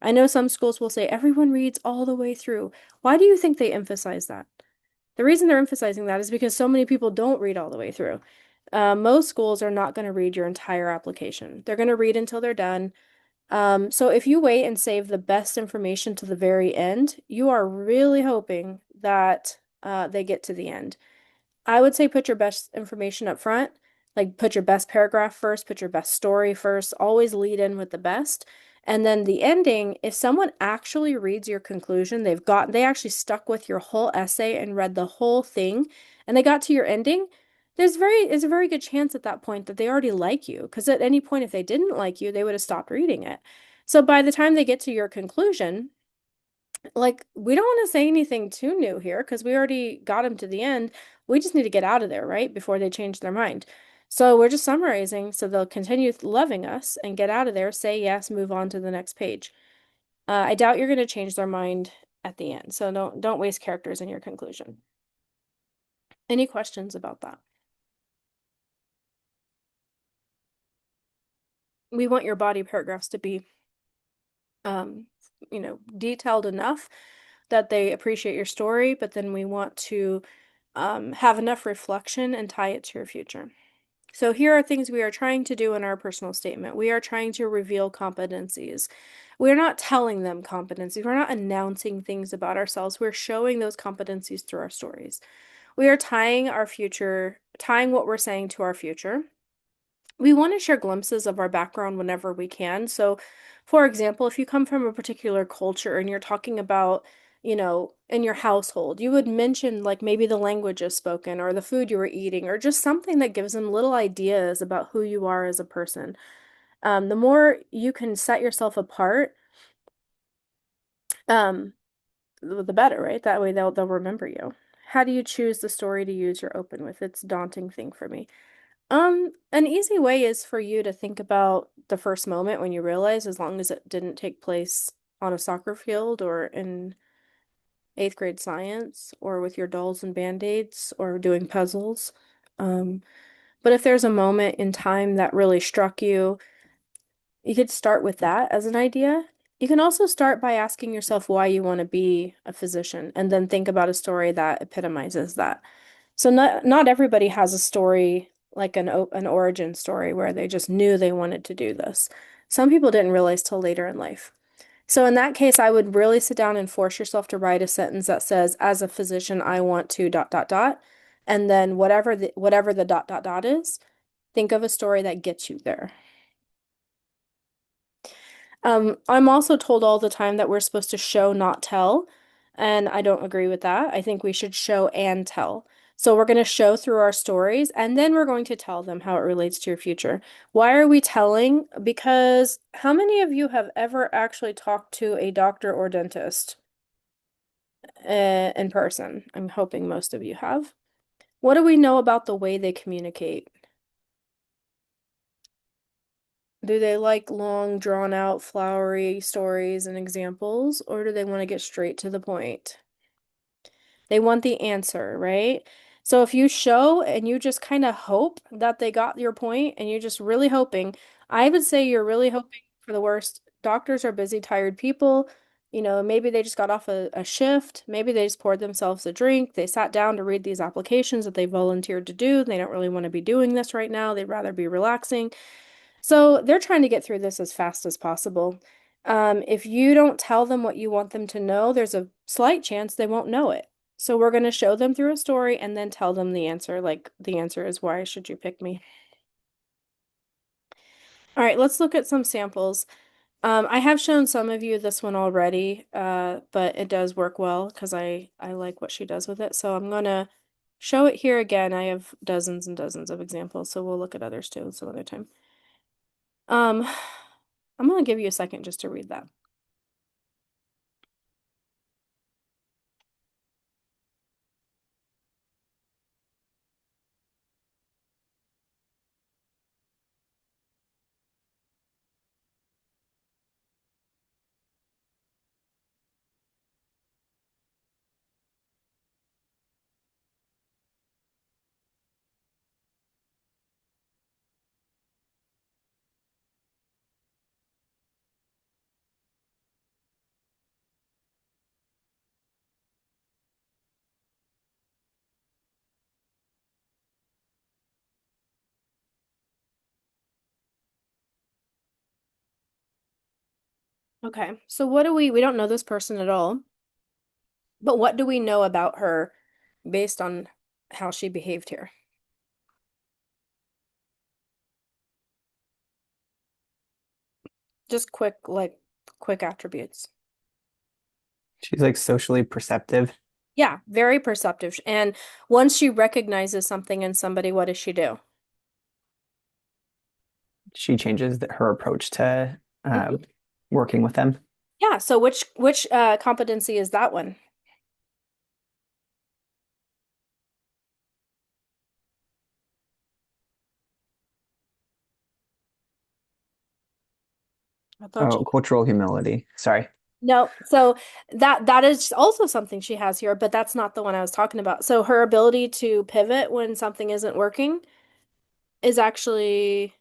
I know some schools will say everyone reads all the way through. Why do you think they emphasize that? The reason they're emphasizing that is because so many people don't read all the way through. Most schools are not going to read your entire application. They're going to read until they're done. So if you wait and save the best information to the very end, you are really hoping that they get to the end. I would say put your best information up front, like put your best paragraph first, put your best story first, always lead in with the best. And then the ending, if someone actually reads your conclusion, they actually stuck with your whole essay and read the whole thing, and they got to your ending, there's a very good chance at that point that they already like you. Because at any point, if they didn't like you, they would have stopped reading it. So by the time they get to your conclusion, like, we don't want to say anything too new here because we already got them to the end. We just need to get out of there, right? Before they change their mind. So we're just summarizing so they'll continue loving us and get out of there, say yes, move on to the next page. I doubt you're going to change their mind at the end. So don't waste characters in your conclusion. Any questions about that? We want your body paragraphs to be um, detailed enough that they appreciate your story, but then we want to have enough reflection and tie it to your future. So here are things we are trying to do in our personal statement. We are trying to reveal competencies. We're not telling them competencies. We're not announcing things about ourselves. We're showing those competencies through our stories. We are tying what we're saying to our future. We want to share glimpses of our background whenever we can. So, for example, if you come from a particular culture and you're talking about, in your household, you would mention like maybe the languages spoken or the food you were eating or just something that gives them little ideas about who you are as a person. The more you can set yourself apart, um, the better, right? That way they'll remember you. How do you choose the story to use or open with? It's a daunting thing for me. An easy way is for you to think about the first moment when you realize, as long as it didn't take place on a soccer field or in eighth grade science or with your dolls and band-aids or doing puzzles. Um, but if there's a moment in time that really struck you, you could start with that as an idea. You can also start by asking yourself why you want to be a physician and then think about a story that epitomizes that. So not everybody has a story like an origin story where they just knew they wanted to do this. Some people didn't realize till later in life. So in that case, I would really sit down and force yourself to write a sentence that says, as a physician, I want to dot dot dot. And then whatever the dot dot dot is, think of a story that gets you there. I'm also told all the time that we're supposed to show, not tell, and I don't agree with that. I think we should show and tell. So we're going to show through our stories, and then we're going to tell them how it relates to your future. Why are we telling? Because how many of you have ever actually talked to a doctor or dentist in person? I'm hoping most of you have. What do we know about the way they communicate? Do they like long, drawn out, flowery stories and examples, or do they want to get straight to the point? They want the answer, right? So if you show and you just kind of hope that they got your point and you're just really hoping, I would say you're really hoping for the worst. Doctors are busy, tired people. Maybe they just got off a shift. Maybe they just poured themselves a drink. They sat down to read these applications that they volunteered to do. They don't really want to be doing this right now. They'd rather be relaxing. So they're trying to get through this as fast as possible. If you don't tell them what you want them to know, there's a slight chance they won't know it. So we're going to show them through a story and then tell them the answer. Like, the answer is, why should you pick me? All right, let's look at some samples. I have shown some of you this one already, but it does work well because I like what she does with it. So I'm going to show it here again. I have dozens and dozens of examples, so we'll look at others too some other time. Um, I'm going to give you a second just to read that. Okay, so we don't know this person at all, but what do we know about her based on how she behaved here. Just quick attributes. She's like socially perceptive. Yeah, very perceptive. And once she recognizes something in somebody, what does she do? She changes her approach to Mhm. working with them. Yeah, so which competency is that one? I thought Oh, she cultural humility. Sorry. No, so that is also something she has here, but that's not the one I was talking about. So her ability to pivot when something isn't working is actually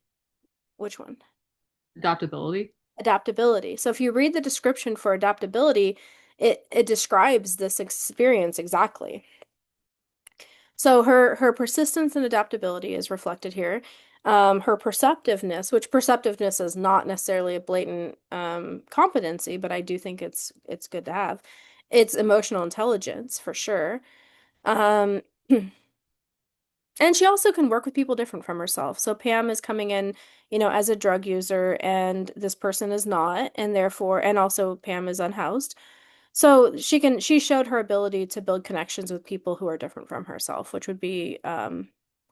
which one? Adaptability. Adaptability. So if you read the description for adaptability, it describes this experience exactly. So her persistence and adaptability is reflected here. Her perceptiveness, which perceptiveness is not necessarily a blatant competency, but I do think it's good to have. It's emotional intelligence for sure. Um, and she also can work with people different from herself. So Pam is coming in, as a drug user, and this person is not, and therefore, and also Pam is unhoused. So she showed her ability to build connections with people who are different from herself, which would be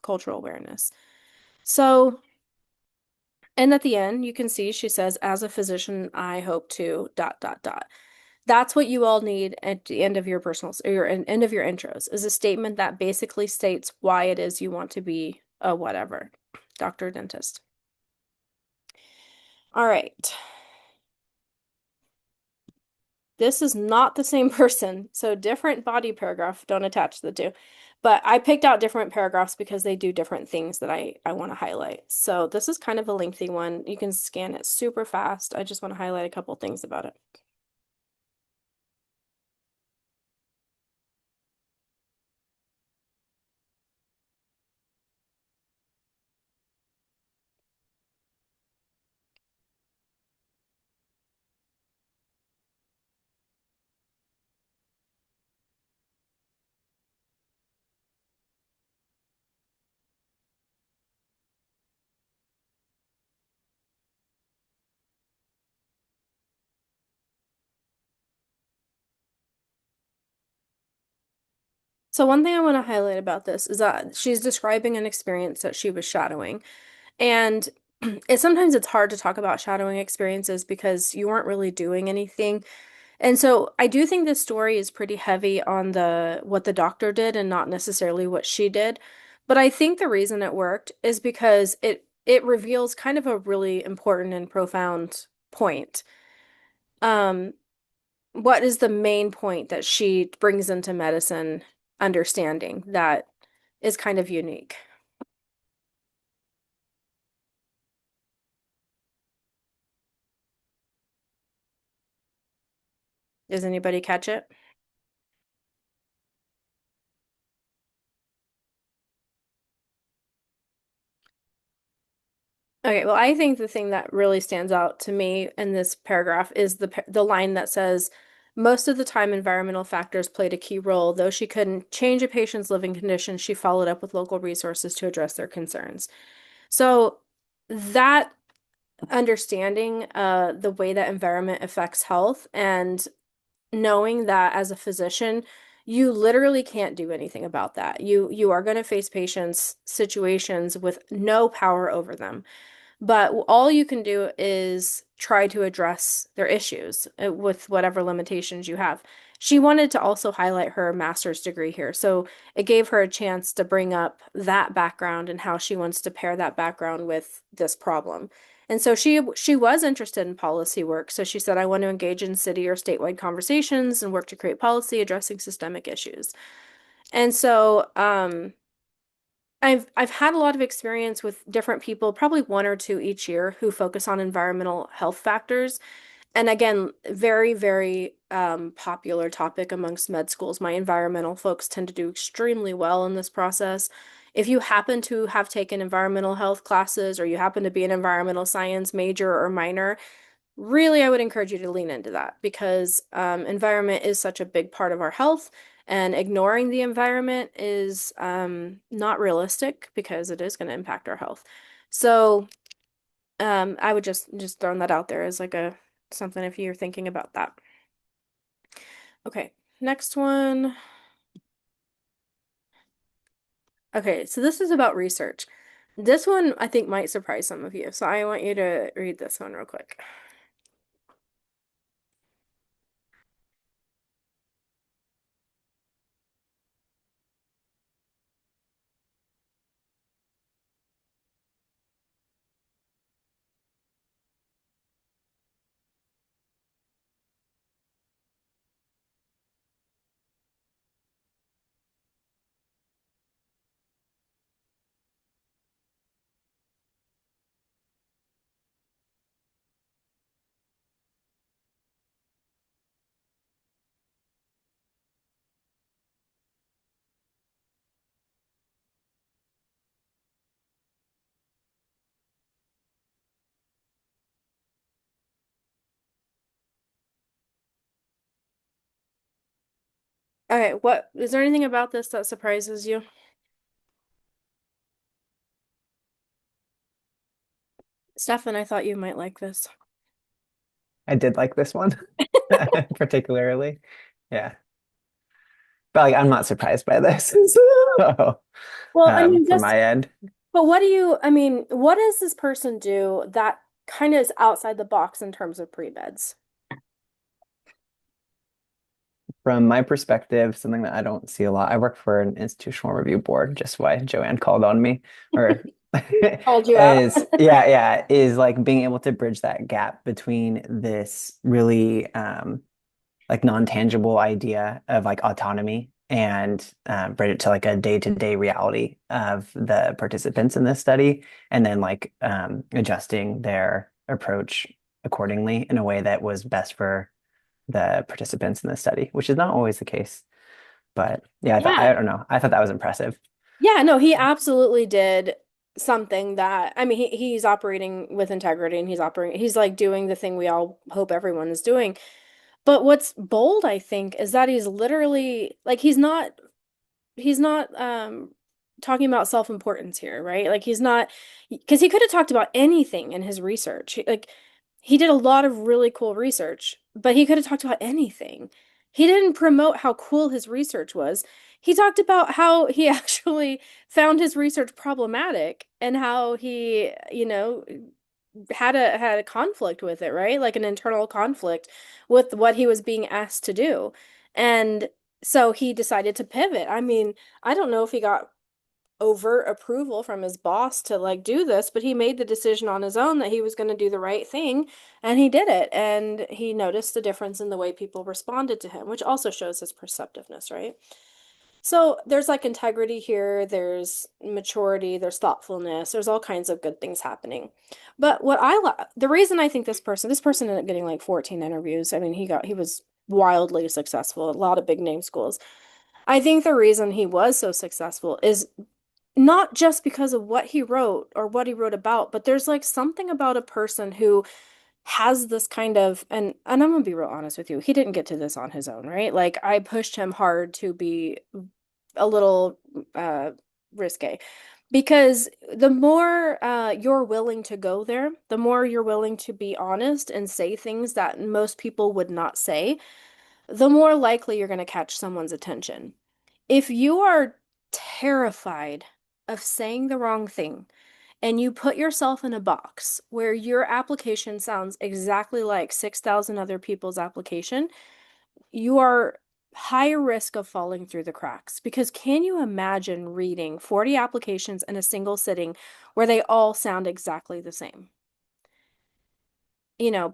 cultural awareness. So, and at the end, you can see she says, as a physician, I hope to dot dot dot. That's what you all need at the end of your personal or your end of your intros is a statement that basically states why it is you want to be a whatever, doctor, dentist. All right. This is not the same person, so different body paragraph, don't attach the two. But I picked out different paragraphs because they do different things that I want to highlight. So this is kind of a lengthy one. You can scan it super fast. I just want to highlight a couple things about it. So one thing I want to highlight about this is that she's describing an experience that she was shadowing. And sometimes it's hard to talk about shadowing experiences because you weren't really doing anything. And so I do think this story is pretty heavy on the what the doctor did and not necessarily what she did. But I think the reason it worked is because it reveals kind of a really important and profound point. Um, what is the main point that she brings into medicine understanding that is kind of unique? Does anybody catch it? Okay, well, I think the thing that really stands out to me in this paragraph is the line that says, most of the time, environmental factors played a key role. Though she couldn't change a patient's living conditions, she followed up with local resources to address their concerns. So that understanding the way that environment affects health and knowing that as a physician, you literally can't do anything about that. You are going to face patients' situations with no power over them. But all you can do is try to address their issues with whatever limitations you have. She wanted to also highlight her master's degree here. So it gave her a chance to bring up that background and how she wants to pair that background with this problem. And so she was interested in policy work. So she said, I want to engage in city or statewide conversations and work to create policy addressing systemic issues. And so I've had a lot of experience with different people, probably one or two each year, who focus on environmental health factors. And again, very, very popular topic amongst med schools. My environmental folks tend to do extremely well in this process. If you happen to have taken environmental health classes or you happen to be an environmental science major or minor, really, I would encourage you to lean into that because environment is such a big part of our health. And ignoring the environment is not realistic because it is going to impact our health. So I would just throwing that out there as like a something if you're thinking about that. Okay, next one. Okay, so this is about research. This one I think might surprise some of you. So I want you to read this one real quick. Okay, what is there anything about this that surprises you? Stefan, I thought you might like this. I did like this one particularly. Yeah. But like I'm not surprised by this. So, Well, I mean, from just, my end. but what do you, I mean, what does this person do that kind of is outside the box in terms of pre-meds? From my perspective, something that I don't see a lot. I work for an institutional review board, just why Joanne called on me, or Called you out. is yeah, is like being able to bridge that gap between this really like non-tangible idea of like autonomy and bring it to like a day-to-day reality of the participants in this study, and then like adjusting their approach accordingly in a way that was best for the participants in the study, which is not always the case. But yeah, I Yeah. don't know. I thought that was impressive. Yeah, no, he absolutely did something that I mean he's operating with integrity and he's like doing the thing we all hope everyone is doing. But what's bold, I think, is that he's literally like he's not talking about self-importance here, right? Like he's not because he could have talked about anything in his research. Like he did a lot of really cool research, but he could have talked about anything. He didn't promote how cool his research was. He talked about how he actually found his research problematic and how he, had a conflict with it, right? Like an internal conflict with what he was being asked to do. And so he decided to pivot. I mean, I don't know if he got overt approval from his boss to like do this, but he made the decision on his own that he was going to do the right thing, and he did it. And he noticed the difference in the way people responded to him, which also shows his perceptiveness, right? So there's like integrity here, there's maturity, there's thoughtfulness, there's all kinds of good things happening. But the reason I think this person ended up getting like 14 interviews. I mean, he was wildly successful at a lot of big name schools. I think the reason he was so successful is not just because of what he wrote or what he wrote about, but there's like something about a person who has this kind of and I'm gonna be real honest with you, he didn't get to this on his own, right? Like I pushed him hard to be a little risque because the more you're willing to go there, the more you're willing to be honest and say things that most people would not say, the more likely you're going to catch someone's attention. If you are terrified of saying the wrong thing and you put yourself in a box where your application sounds exactly like 6,000 other people's application, you are high risk of falling through the cracks. Because can you imagine reading 40 applications in a single sitting where they all sound exactly the same?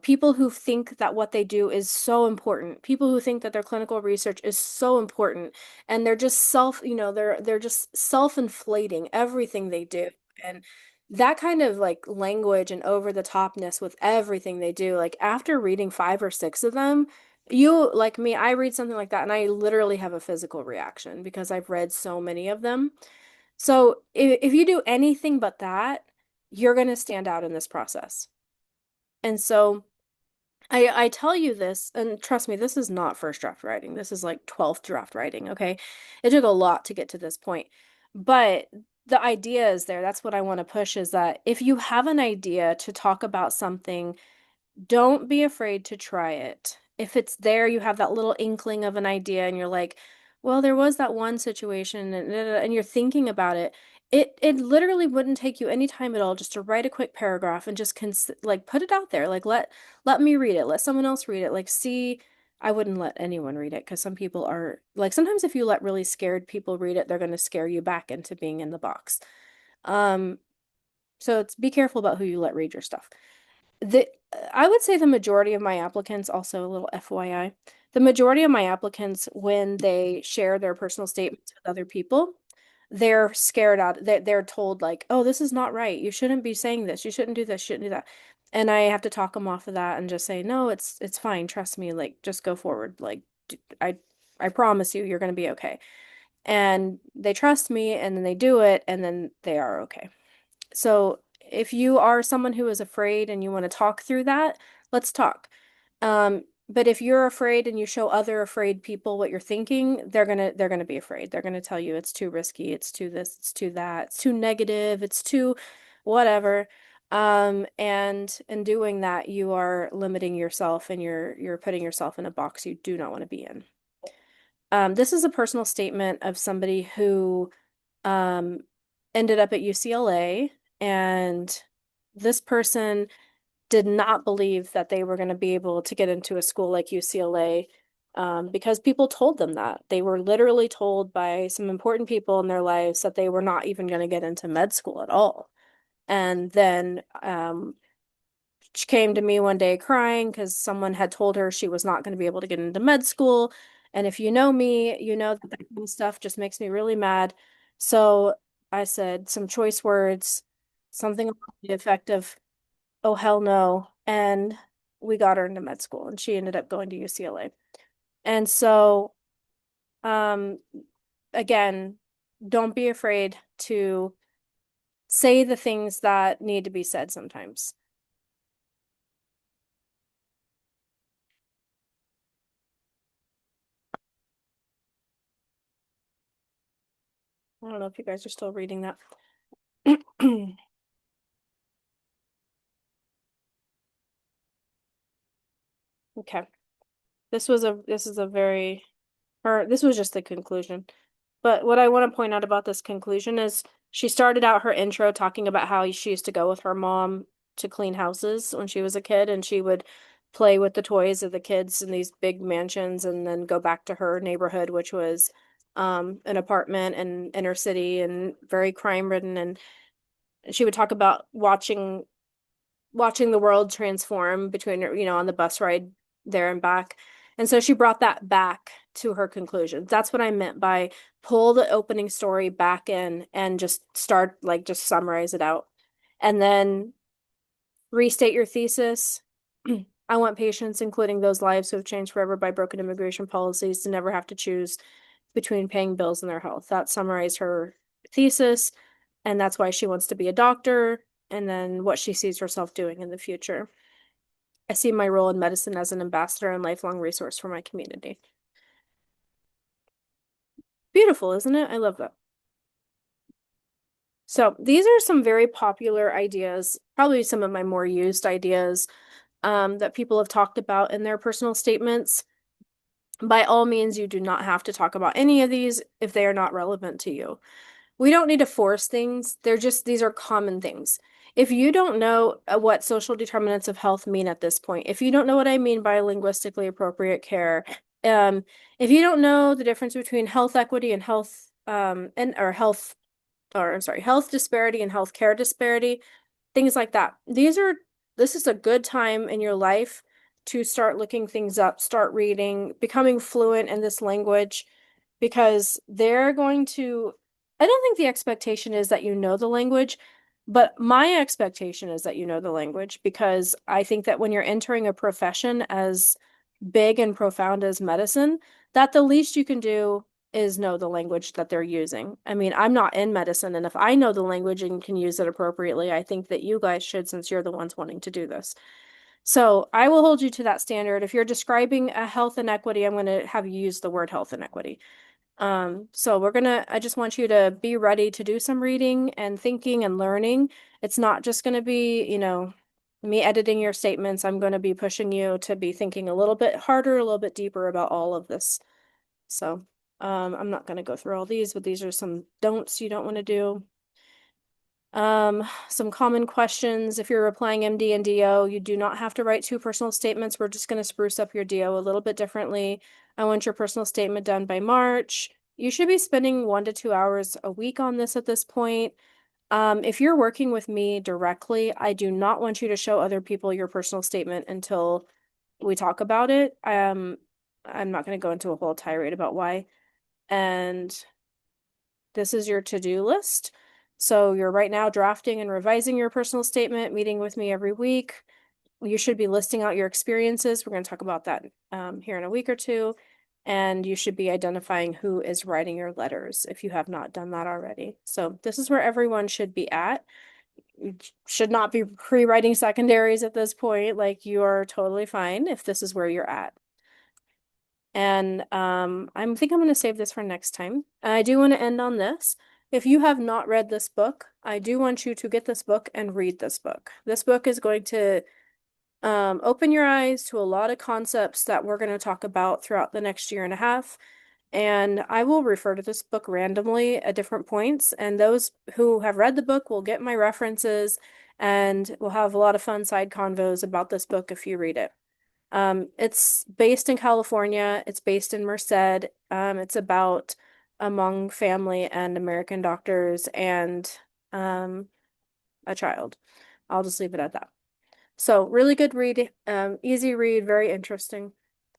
People who think that what they do is so important, people who think that their clinical research is so important, and they're just they're just self-inflating everything they do. And that kind of like language and over the topness with everything they do, like after reading five or six of them, you like me, I read something like that and I literally have a physical reaction because I've read so many of them. So if you do anything but that, you're going to stand out in this process. And so I tell you this, and trust me, this is not first draft writing. This is like 12th draft writing, okay? It took a lot to get to this point. But the idea is there. That's what I want to push is that if you have an idea to talk about something, don't be afraid to try it. If it's there, you have that little inkling of an idea and you're like, well, there was that one situation and you're thinking about it. It literally wouldn't take you any time at all just to write a quick paragraph and just like put it out there. Like let me read it. Let someone else read it. Like see, I wouldn't let anyone read it because some people are like sometimes if you let really scared people read it, they're going to scare you back into being in the box. Um, so it's be careful about who you let read your stuff. The I would say the majority of my applicants, also a little FYI, the majority of my applicants, when they share their personal statements with other people, they're scared out. They're told like, "Oh, this is not right. You shouldn't be saying this. You shouldn't do this. You shouldn't do that." And I have to talk them off of that and just say, "No, it's fine. Trust me. Like, just go forward. Like, I I promise you, you're gonna be okay." And they trust me, and then they do it, and then they are okay. So if you are someone who is afraid and you want to talk through that, let's talk. But if you're afraid and you show other afraid people what you're thinking, they're gonna be afraid. They're gonna tell you it's too risky, it's too this, it's too that, it's too negative, it's too whatever. And in doing that, you are limiting yourself and you're putting yourself in a box you do not want to be in. This is a personal statement of somebody who um, ended up at UCLA, and this person did not believe that they were going to be able to get into a school like UCLA because people told them that. They were literally told by some important people in their lives that they were not even going to get into med school at all. And then she came to me one day crying because someone had told her she was not going to be able to get into med school. And if you know me, you know that that kind of stuff just makes me really mad. So I said some choice words, something along the effect of, oh, hell no. And we got her into med school and she ended up going to UCLA. And so, um, again, don't be afraid to say the things that need to be said sometimes. I don't know if you guys are still reading that. Okay. This is a very or this was just the conclusion. But what I want to point out about this conclusion is she started out her intro talking about how she used to go with her mom to clean houses when she was a kid and she would play with the toys of the kids in these big mansions and then go back to her neighborhood, which was an apartment in inner city and very crime ridden. And she would talk about watching the world transform between, on the bus ride there and back. And so she brought that back to her conclusions. That's what I meant by pull the opening story back in and just start, like, just summarize it out. And then restate your thesis. I want patients, including those lives who have changed forever by broken immigration policies, to never have to choose between paying bills and their health. That summarized her thesis, and that's why she wants to be a doctor, and then what she sees herself doing in the future. I see my role in medicine as an ambassador and lifelong resource for my community. Beautiful, isn't it? I love that. So these are some very popular ideas, probably some of my more used ideas that people have talked about in their personal statements. By all means, you do not have to talk about any of these if they are not relevant to you. We don't need to force things. These are common things. If you don't know what social determinants of health mean at this point, if you don't know what I mean by linguistically appropriate care, if you don't know the difference between health equity and health disparity and health care disparity, things like that. This is a good time in your life to start looking things up, start reading, becoming fluent in this language, because I don't think the expectation is that you know the language, but my expectation is that you know the language because I think that when you're entering a profession as big and profound as medicine, that the least you can do is know the language that they're using. I mean, I'm not in medicine, and if I know the language and can use it appropriately, I think that you guys should, since you're the ones wanting to do this. So I will hold you to that standard. If you're describing a health inequity, I'm going to have you use the word health inequity. So I just want you to be ready to do some reading and thinking and learning. It's not just going to be, me editing your statements. I'm going to be pushing you to be thinking a little bit harder, a little bit deeper about all of this. So, I'm not going to go through all these, but these are some don'ts you don't want to do. Some common questions. If you're applying MD and DO, you do not have to write two personal statements. We're just going to spruce up your DO a little bit differently. I want your personal statement done by March. You should be spending 1 to 2 hours a week on this at this point. If you're working with me directly, I do not want you to show other people your personal statement until we talk about it. I'm not going to go into a whole tirade about why. And this is your to-do list. So you're right now drafting and revising your personal statement, meeting with me every week. You should be listing out your experiences. We're going to talk about that here in a week or two. And you should be identifying who is writing your letters if you have not done that already. So this is where everyone should be at. You should not be pre-writing secondaries at this point. Like, you are totally fine if this is where you're at. And I think I'm going to save this for next time. I do want to end on this. If you have not read this book, I do want you to get this book and read this book. This book is going to open your eyes to a lot of concepts that we're going to talk about throughout the next year and a half. And I will refer to this book randomly at different points. And those who have read the book will get my references, and we'll have a lot of fun side convos about this book if you read it. It's based in California. It's based in Merced. It's about a Hmong family and American doctors and a child. I'll just leave it at that. So really good read, easy read, very interesting.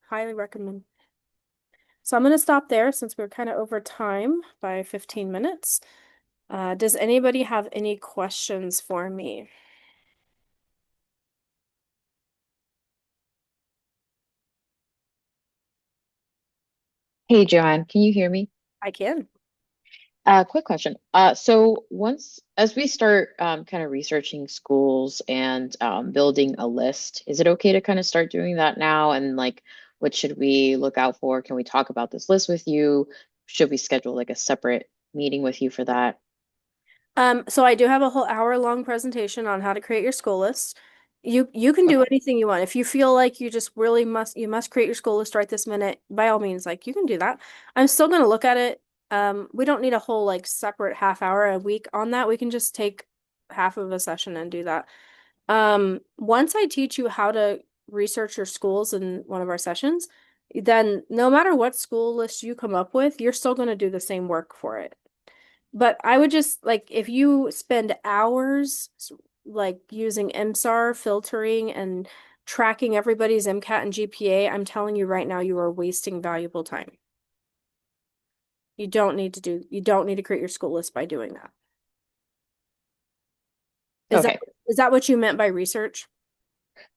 Highly recommend. So I'm going to stop there since we're kind of over time by 15 minutes. Does anybody have any questions for me? Hey, Joanne, can you hear me? I can. Quick question. So once, as we start kind of researching schools and building a list, is it okay to kind of start doing that now? And like, what should we look out for? Can we talk about this list with you? Should we schedule like a separate meeting with you for that? So I do have a whole hour-long presentation on how to create your school list. You can do Okay. anything you want. If you feel like you just really must create your school list right this minute, by all means, like, you can do that. I'm still gonna look at it. We don't need a whole like separate half hour a week on that. We can just take half of a session and do that. Once I teach you how to research your schools in one of our sessions, then no matter what school list you come up with, you're still gonna do the same work for it. But I would just like, if you spend hours like using MSAR filtering and tracking everybody's MCAT and GPA, I'm telling you right now, you are wasting valuable time. You don't need to create your school list by doing that. Is that Okay. is that what you meant by research?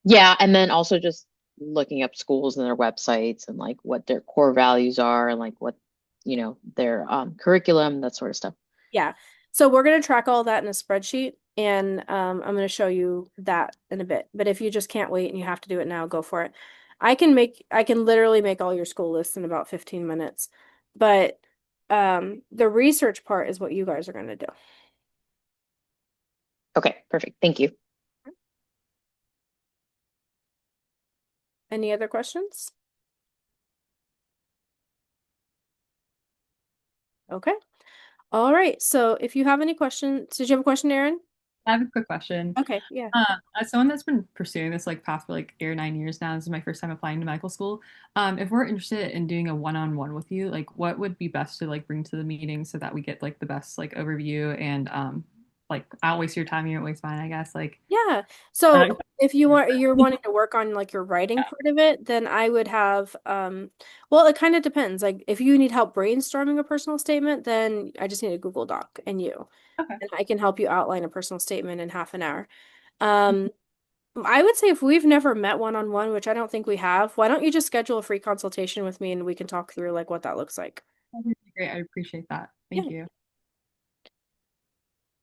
Yeah, and then also just looking up schools and their websites and like what their core values are and like what, their curriculum, that sort of stuff. Yeah. So we're going to track all that in a spreadsheet, and I'm going to show you that in a bit. But if you just can't wait and you have to do it now, go for it. I can literally make all your school lists in about 15 minutes. But the research part is what you guys are going to do. Okay, perfect. Thank you. Any other questions? Okay. All right. So if you have any questions, did you have a question, Aaron? I have a quick question. Okay. Yeah. As someone that's been pursuing this like path for like 8 or 9 years now, this is my first time applying to medical school. If we're interested in doing a one-on-one with you, like what would be best to like bring to the meeting so that we get like the best like overview and like I don't waste your time, you don't waste mine, I guess. Like Yeah. So uh, if you're wanting to work on like your writing part of it, then I would have well, it kind of depends. Like, if you need help brainstorming a personal statement, then I just need a Google Doc and you. okay. And I can help you outline a personal statement in half an hour. Um I would say if we've never met one-on-one, which I don't think we have, why don't you just schedule a free consultation with me and we can talk through like what that looks like. That'd be great. I appreciate that. Yeah. Thank you.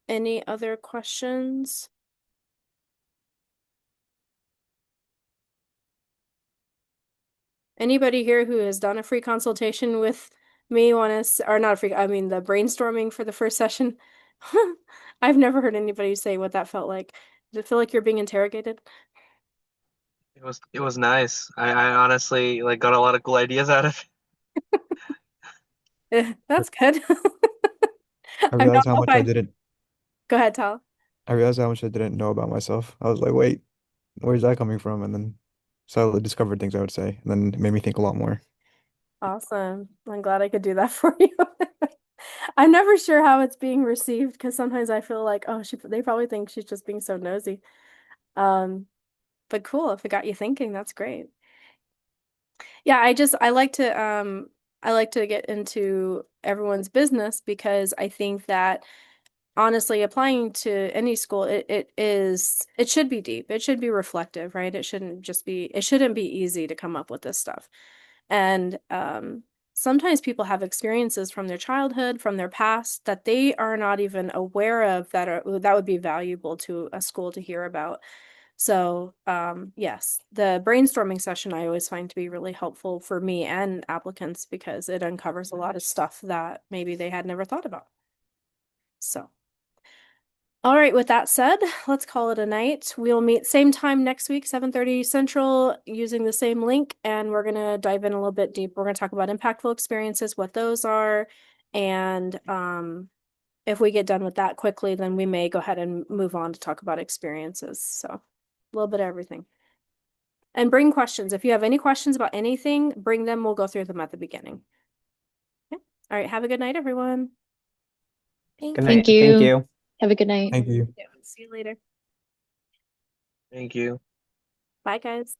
Any other questions? Anybody here who has done a free consultation with me want to, or not a free, I mean the brainstorming for the first session? I've never heard anybody say what that felt like. Did it feel like you're being interrogated? It was nice. I honestly like got a lot of cool ideas out of That's good. I I don't realized how know if much I I, didn't go ahead, Tal. I realized how much I didn't know about myself. I was like, wait, where's that coming from? And then so I discovered things I would say, and then it made me think a lot more. Awesome. I'm glad I could do that for you. I'm never sure how it's being received because sometimes I feel like, oh, they probably think she's just being so nosy. Um, but cool, if it got you thinking, that's great. Yeah, I like to get into everyone's business because I think that honestly applying to any school it should be deep. It should be reflective, right? It shouldn't be easy to come up with this stuff. And sometimes people have experiences from their childhood, from their past that they are not even aware of that would be valuable to a school to hear about. So, yes, the brainstorming session I always find to be really helpful for me and applicants because it uncovers a lot of stuff that maybe they had never thought about. So, all right, with that said, let's call it a night. We'll meet same time next week, 7:30 Central, using the same link, and we're gonna dive in a little bit deep. We're gonna talk about impactful experiences, what those are, and if we get done with that quickly, then we may go ahead and move on to talk about experiences. So, a little bit of everything. And bring questions. If you have any questions about anything, bring them. We'll go through them at the beginning. Okay. All right, have a good night, everyone. Thank Good you. Thank night. Thank you. you. Have a good night. Thank you. See you later. Thank you. Bye, guys.